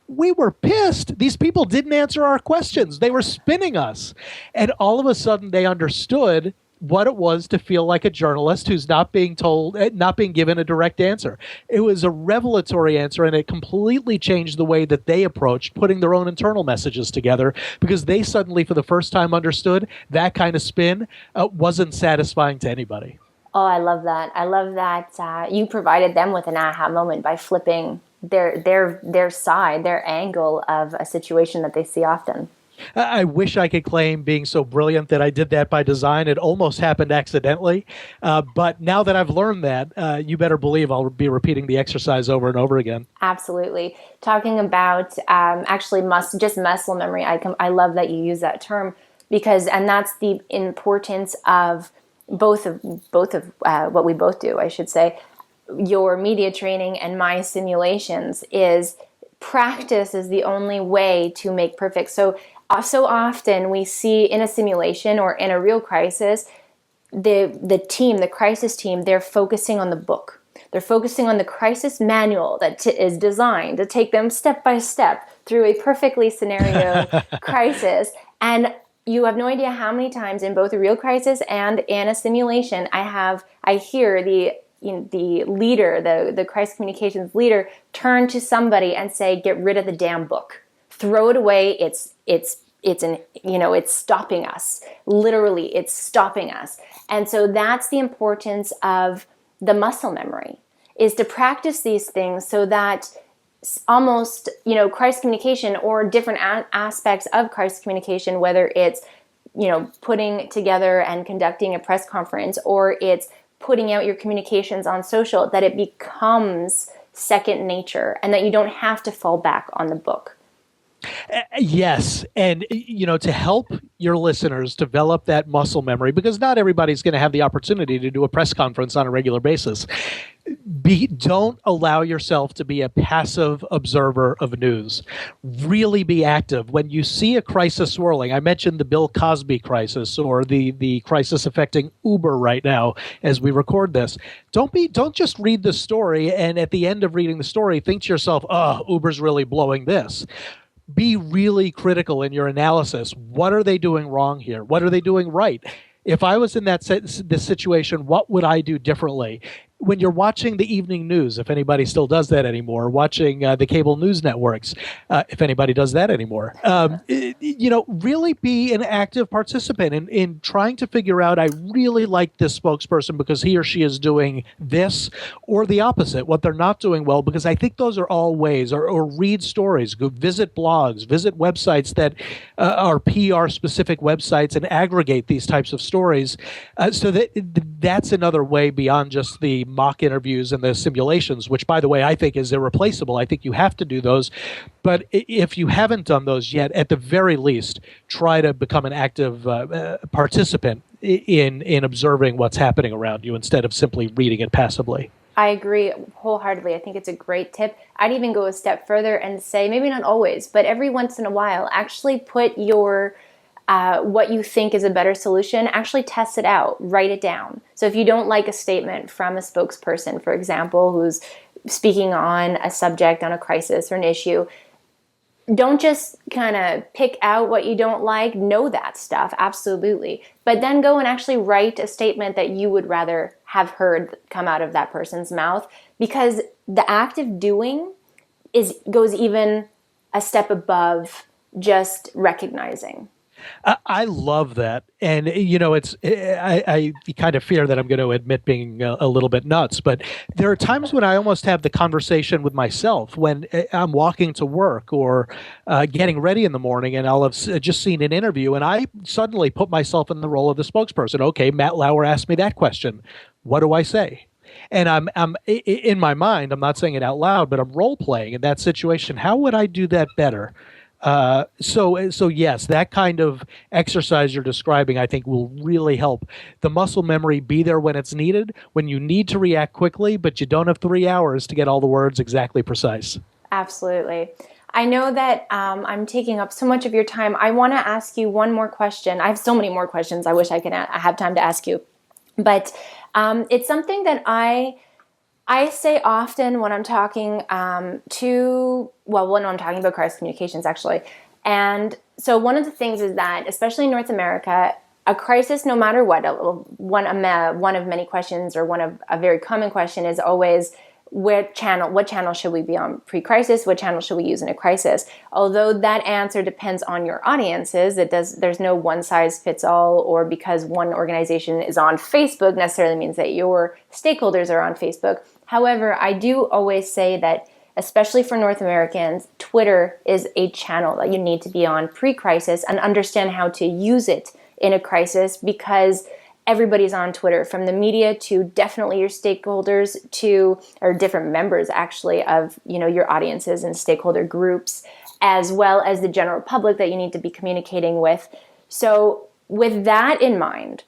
we were pissed. These people didn't answer our questions. They were spinning us. And all of a sudden they understood what it was to feel like a journalist who's not being given a direct answer. It was a revelatory answer, and it completely changed the way that they approached putting their own internal messages together because they suddenly, for the first time, understood that kind of spin wasn't satisfying to anybody. Oh, I love that. I love that you provided them with an aha moment by flipping their side, their angle of a situation that they see often. I wish I could claim being so brilliant that I did that by design. It almost happened accidentally. But now that I've learned that, you better believe I'll be repeating the exercise over and over again. Absolutely. Talking about just muscle memory, I love that you use that term and that's the importance of both of what we both do, I should say. Your media training and my simulations is practice is the only way to make perfect. So often we see in a simulation or in a real crisis, the crisis team, they're focusing on the book. They're focusing on the crisis manual that is designed to take them step by step through a perfectly scenario crisis. And you have no idea how many times in both a real crisis and in a simulation I hear the leader, the crisis communications leader, turn to somebody and say, "Get rid of the damn book, throw it away. It's stopping us. Literally, it's stopping us." And so that's the importance of the muscle memory, is to practice these things so that almost, crisis communication or different aspects of crisis communication, whether it's, putting together and conducting a press conference, or it's putting out your communications on social, that it becomes second nature and that you don't have to fall back on the book. Yes. And, to help your listeners develop that muscle memory, because not everybody's going to have the opportunity to do a press conference on a regular basis. Don't allow yourself to be a passive observer of news. Really be active. When you see a crisis swirling, I mentioned the Bill Cosby crisis, or the crisis affecting Uber right now as we record this. Don't just read the story and at the end of reading the story think to yourself, "Oh, Uber's really blowing this." Be really critical in your analysis. What are they doing wrong here? What are they doing right? If I was in this situation, what would I do differently? When you're watching the evening news, if anybody still does that anymore, watching the cable news networks, if anybody does that anymore, really be an active participant in trying to figure out, I really like this spokesperson because he or she is doing this, or the opposite, what they're not doing well, because I think those are all ways, or read stories, go visit blogs, visit websites that are PR specific websites, and aggregate these types of stories, so that's another way beyond just the mock interviews and the simulations, which, by the way, I think is irreplaceable. I think you have to do those. But if you haven't done those yet, at the very least, try to become an active participant in observing what's happening around you instead of simply reading it passively. I agree wholeheartedly. I think it's a great tip. I'd even go a step further and say, maybe not always, but every once in a while, actually put your what you think is a better solution, actually test it out, write it down. So if you don't like a statement from a spokesperson, for example, who's speaking on a subject, on a crisis or an issue, don't just kind of pick out what you don't like. Know that stuff, absolutely. But then go and actually write a statement that you would rather have heard come out of that person's mouth, because the act of doing goes even a step above just recognizing. I love that. And, I kind of fear that I'm going to admit being a little bit nuts, but there are times when I almost have the conversation with myself when I'm walking to work or getting ready in the morning, and I'll have just seen an interview and I suddenly put myself in the role of the spokesperson. Okay, Matt Lauer asked me that question. What do I say? And I'm in my mind, I'm not saying it out loud, but I'm role playing in that situation. How would I do that better? So yes, that kind of exercise you're describing, I think, will really help the muscle memory be there when it's needed, when you need to react quickly, but you don't have 3 hours to get all the words exactly precise. Absolutely. I know that I'm taking up so much of your time. I want to ask you one more question. I have so many more questions. I wish I have time to ask you, but it's something that I say often when I'm talking when I'm talking about crisis communications, actually. And so one of the things is that, especially in North America, a crisis, no matter what, one of many questions, or a very common question is always, what channel should we be on pre-crisis? What channel should we use in a crisis? Although that answer depends on your audiences, there's no one size fits all, or because one organization is on Facebook necessarily means that your stakeholders are on Facebook. However, I do always say that, especially for North Americans, Twitter is a channel that you need to be on pre-crisis and understand how to use it in a crisis, because everybody's on Twitter, from the media to definitely your stakeholders or different members actually of, your audiences and stakeholder groups, as well as the general public that you need to be communicating with. So with that in mind,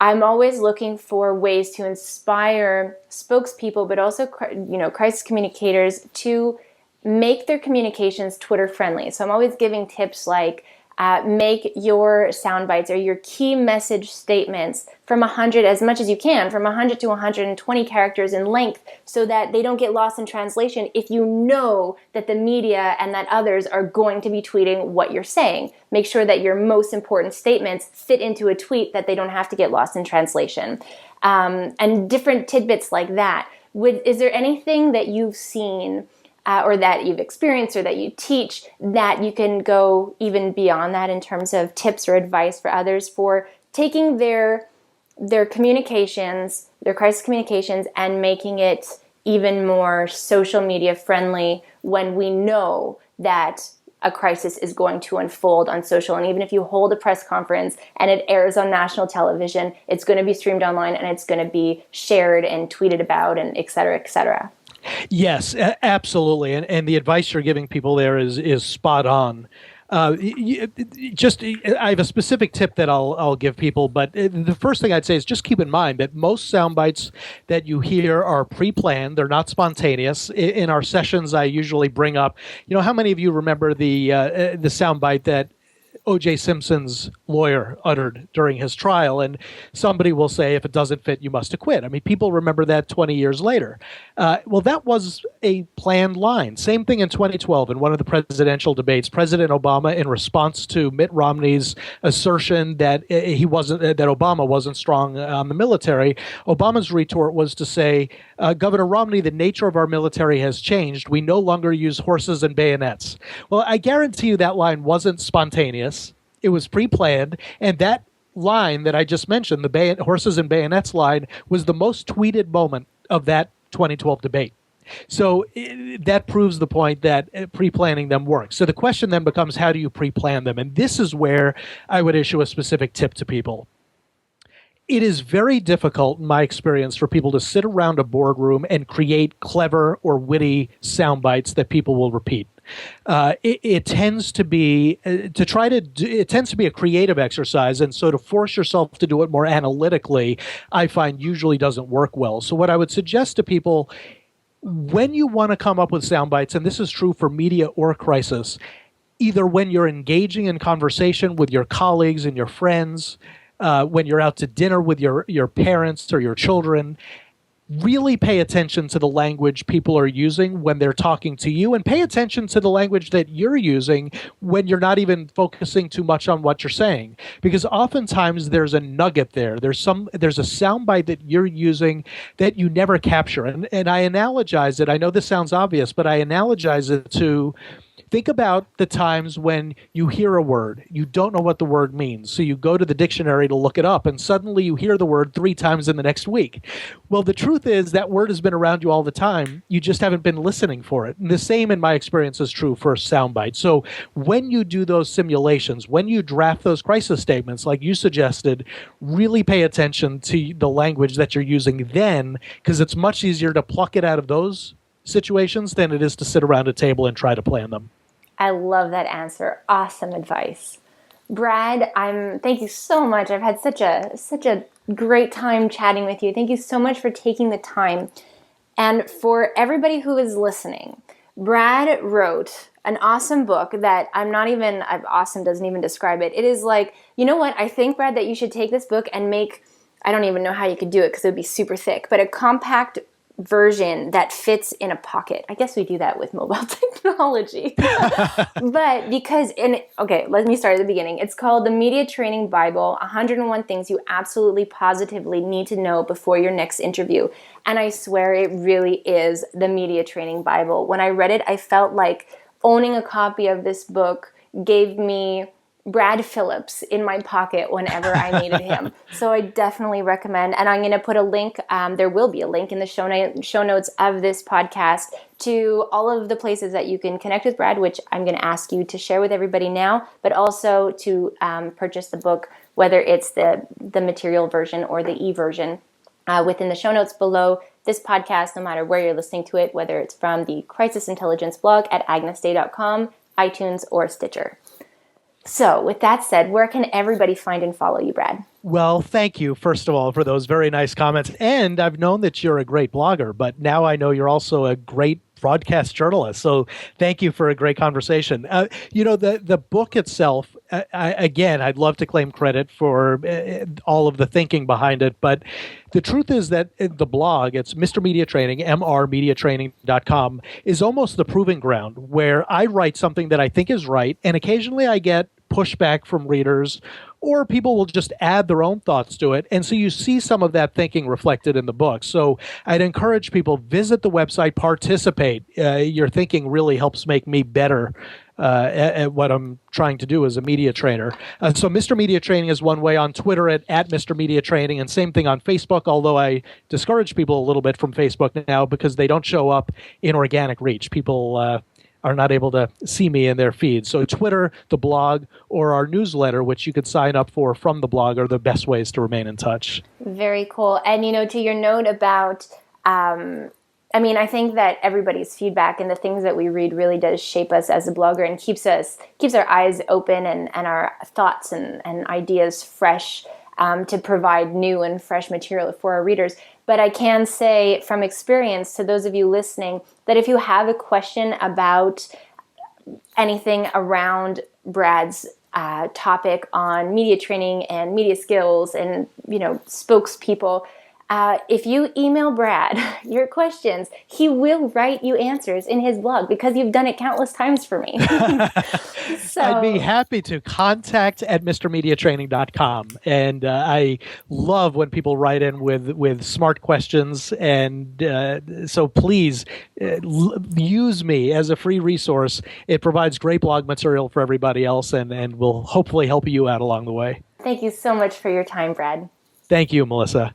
I'm always looking for ways to inspire spokespeople, but also, crisis communicators to make their communications Twitter friendly. So I'm always giving tips like, Make your sound bites or your key message statements from 100, as much as you can, from 100 to 120 characters in length, so that they don't get lost in translation if you know that the media and that others are going to be tweeting what you're saying. Make sure that your most important statements fit into a tweet, that they don't have to get lost in translation. And different tidbits like that. Is there anything that you've seen or that you've experienced or that you teach that you can go even beyond that in terms of tips or advice for others for taking their communications, their crisis communications, and making it even more social media friendly when we know that a crisis is going to unfold on social? And even if you hold a press conference and it airs on national television, it's going to be streamed online and it's going to be shared and tweeted about, and et cetera, et cetera. Yes, absolutely. And the advice you're giving people there is spot on. I have a specific tip that I'll give people, but the first thing I'd say is just keep in mind that most sound bites that you hear are pre-planned. They're not spontaneous. In our sessions, I usually bring up, how many of you remember the sound bite that O.J. Simpson's lawyer uttered during his trial? And somebody will say, if it doesn't fit, you must acquit. I mean, people remember that 20 years later. Well, that was a planned line. Same thing in 2012 in one of the presidential debates. President Obama, in response to Mitt Romney's assertion that that Obama wasn't strong on the military, Obama's retort was to say, Governor Romney, the nature of our military has changed. We no longer use horses and bayonets. Well, I guarantee you that line wasn't spontaneous. It was pre-planned, and that line that I just mentioned, the horses and bayonets line, was the most tweeted moment of that 2012 debate. So that proves the point that pre-planning them works. So the question then becomes, how do you pre-plan them? And this is where I would issue a specific tip to people. It is very difficult, in my experience, for people to sit around a boardroom and create clever or witty sound bites that people will repeat. It tends to be it tends to be a creative exercise, and so to force yourself to do it more analytically, I find usually doesn't work well. So what I would suggest to people, when you want to come up with sound bites, and this is true for media or crisis, either when you're engaging in conversation with your colleagues and your friends, when you're out to dinner with your parents or your children, really pay attention to the language people are using when they're talking to you, and pay attention to the language that you're using when you're not even focusing too much on what you're saying. Because oftentimes there's a nugget there. There's a soundbite that you're using that you never capture. And I analogize it. I know this sounds obvious, but I analogize it to, think about the times when you hear a word, you don't know what the word means, so you go to the dictionary to look it up, and suddenly you hear the word 3 times in the next week. Well, the truth is that word has been around you all the time. You just haven't been listening for it. And the same, in my experience, is true for soundbites. So when you do those simulations, when you draft those crisis statements, like you suggested, really pay attention to the language that you're using then, because it's much easier to pluck it out of those situations than it is to sit around a table and try to plan them. I love that answer. Awesome advice. Brad, thank you so much. I've had such a great time chatting with you. Thank you so much for taking the time. And for everybody who is listening, Brad wrote an awesome book that awesome doesn't even describe it. It is like, you know what? I think, Brad, that you should take this book and make, I don't even know how you could do it because it would be super thick, but a compact version that fits in a pocket. I guess we do that with mobile technology. But let me start at the beginning. It's called The Media Training Bible, 101 Things You Absolutely Positively Need to Know Before Your Next Interview. And I swear it really is the Media Training Bible. When I read it, I felt like owning a copy of this book gave me Brad Phillips in my pocket whenever I needed him. So I definitely recommend, and I'm going to put a link, there will be a link in the show notes of this podcast to all of the places that you can connect with Brad, which I'm going to ask you to share with everybody now, but also to purchase the book, whether it's the material version or the e-version, within the show notes below this podcast, no matter where you're listening to it, whether it's from the Crisis Intelligence blog at agnesday.com, iTunes, or Stitcher. So with that said, where can everybody find and follow you, Brad? Well, thank you, first of all, for those very nice comments. And I've known that you're a great blogger, but now I know you're also a great broadcast journalist. So thank you for a great conversation. The book itself, I'd love to claim credit for all of the thinking behind it, but the truth is that the blog, it's Mr. Media Training, mrmediatraining.com, is almost the proving ground where I write something that I think is right, and occasionally I get pushback from readers, or people will just add their own thoughts to it. And so you see some of that thinking reflected in the book. So I'd encourage people, visit the website, participate. Your thinking really helps make me better at what I'm trying to do as a media trainer. So Mr. Media Training is one way. On Twitter at Mr. Media Training, and same thing on Facebook, although I discourage people a little bit from Facebook now because they don't show up in organic reach. People are not able to see me in their feed. So Twitter, the blog, or our newsletter, which you could sign up for from the blog, are the best ways to remain in touch. Very cool. And, to your note about, I think that everybody's feedback and the things that we read really does shape us as a blogger and keeps our eyes open and our thoughts and ideas fresh to provide new and fresh material for our readers. But I can say from experience to those of you listening that if you have a question about anything around Brad's topic on media training and media skills and, spokespeople, if you email Brad your questions, he will write you answers in his blog because you've done it countless times for me. So, I'd be happy to contact at mrmediatraining.com. And I love when people write in with smart questions. And so please use me as a free resource. It provides great blog material for everybody else and will hopefully help you out along the way. Thank you so much for your time, Brad. Thank you, Melissa.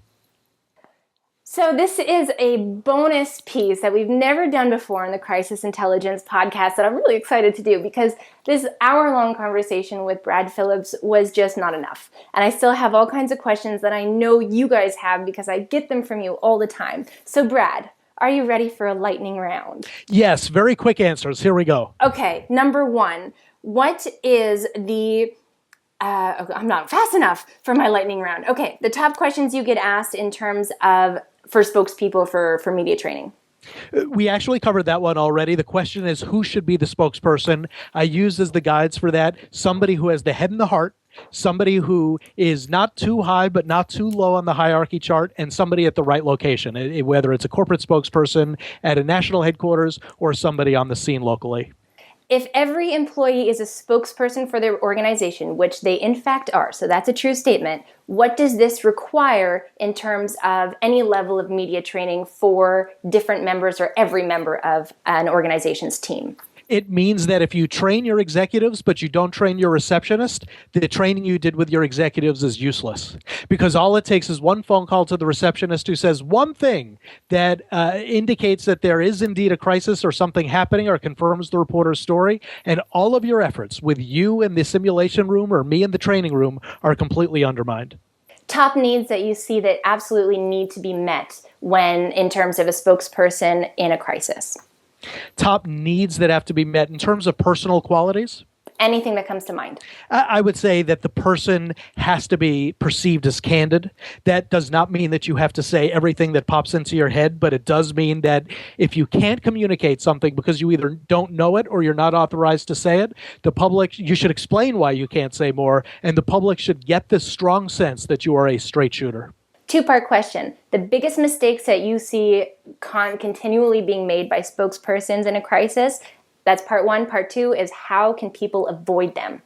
So this is a bonus piece that we've never done before in the Crisis Intelligence podcast that I'm really excited to do because this hour-long conversation with Brad Phillips was just not enough. And I still have all kinds of questions that I know you guys have because I get them from you all the time. So Brad, are you ready for a lightning round? Yes, very quick answers. Here we go. Okay, number one, what is the... I'm not fast enough for my lightning round. Okay, the top questions you get asked in terms of for spokespeople for media training. We actually covered that one already. The question is, who should be the spokesperson? I use as the guides for that somebody who has the head and the heart, somebody who is not too high but not too low on the hierarchy chart, and somebody at the right location, whether it's a corporate spokesperson at a national headquarters or somebody on the scene locally. If every employee is a spokesperson for their organization, which they in fact are, so that's a true statement, what does this require in terms of any level of media training for different members or every member of an organization's team? It means that if you train your executives, but you don't train your receptionist, the training you did with your executives is useless. Because all it takes is one phone call to the receptionist who says one thing that indicates that there is indeed a crisis or something happening or confirms the reporter's story, and all of your efforts with you in the simulation room or me in the training room are completely undermined. Top needs that you see that absolutely need to be met when in terms of a spokesperson in a crisis. Top needs that have to be met in terms of personal qualities? Anything that comes to mind. I would say that the person has to be perceived as candid. That does not mean that you have to say everything that pops into your head, but it does mean that if you can't communicate something because you either don't know it or you're not authorized to say it, the public, you should explain why you can't say more, and the public should get this strong sense that you are a straight shooter. Two-part question. The biggest mistakes that you see continually being made by spokespersons in a crisis, that's part one. Part two is how can people avoid them?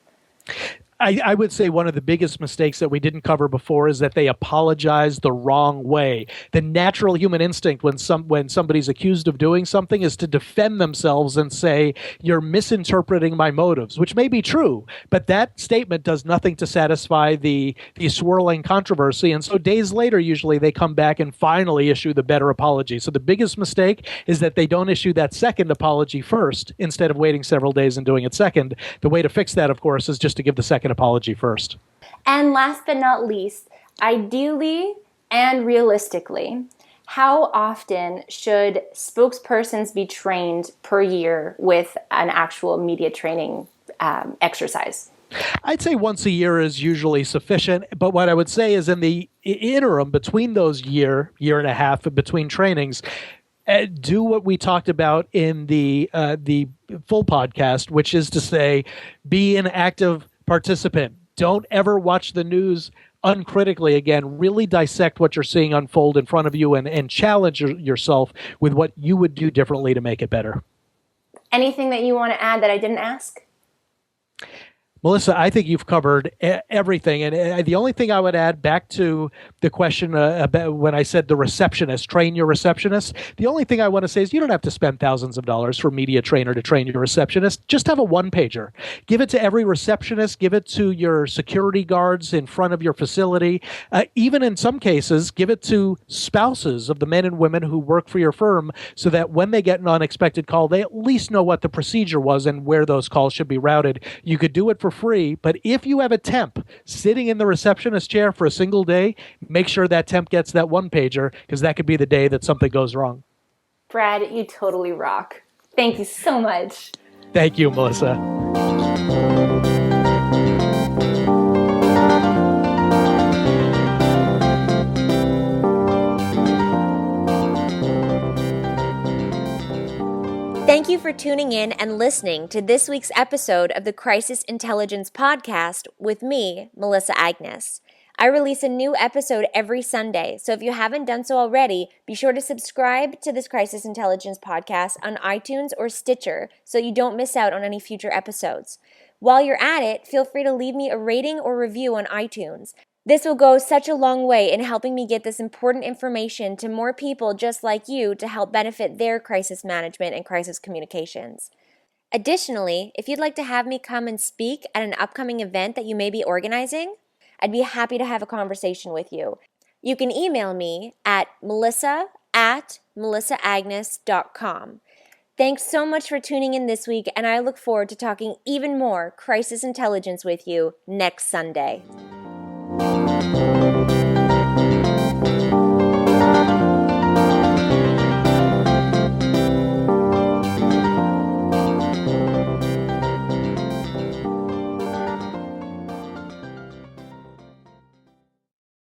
I would say one of the biggest mistakes that we didn't cover before is that they apologize the wrong way. The natural human instinct when somebody's accused of doing something is to defend themselves and say, you're misinterpreting my motives, which may be true, but that statement does nothing to satisfy the swirling controversy. And so days later, usually they come back and finally issue the better apology. So the biggest mistake is that they don't issue that second apology first instead of waiting several days and doing it second. The way to fix that, of course, is just to give the second apology first. And last but not least, ideally and realistically, how often should spokespersons be trained per year with an actual media training exercise? I'd say once a year is usually sufficient, but what I would say is in the interim between those year and a half between trainings, do what we talked about in the full podcast, which is to say, be an active participant. Don't ever watch the news uncritically again. Really dissect what you're seeing unfold in front of you and challenge yourself with what you would do differently to make it better. Anything that you want to add that I didn't ask? Melissa, I think you've covered everything. And the only thing I would add back to the question about when I said the receptionist, train your receptionist, the only thing I want to say is you don't have to spend thousands of dollars for a media trainer to train your receptionist. Just have a one-pager. Give it to every receptionist. Give it to your security guards in front of your facility. Even in some cases, give it to spouses of the men and women who work for your firm so that when they get an unexpected call, they at least know what the procedure was and where those calls should be routed. You could do it for free, but if you have a temp sitting in the receptionist chair for a single day, make sure that temp gets that one pager, because that could be the day that something goes wrong. Brad, you totally rock. Thank you so much. Thank you, Melissa. Thank you for tuning in and listening to this week's episode of the Crisis Intelligence Podcast with me, Melissa Agnes. I release a new episode every Sunday, so if you haven't done so already, be sure to subscribe to this Crisis Intelligence Podcast on iTunes or Stitcher so you don't miss out on any future episodes. While you're at it, feel free to leave me a rating or review on iTunes. This will go such a long way in helping me get this important information to more people just like you to help benefit their crisis management and crisis communications. Additionally, if you'd like to have me come and speak at an upcoming event that you may be organizing, I'd be happy to have a conversation with you. You can email me at melissa@melissaagnes.com. Thanks so much for tuning in this week, and I look forward to talking even more crisis intelligence with you next Sunday.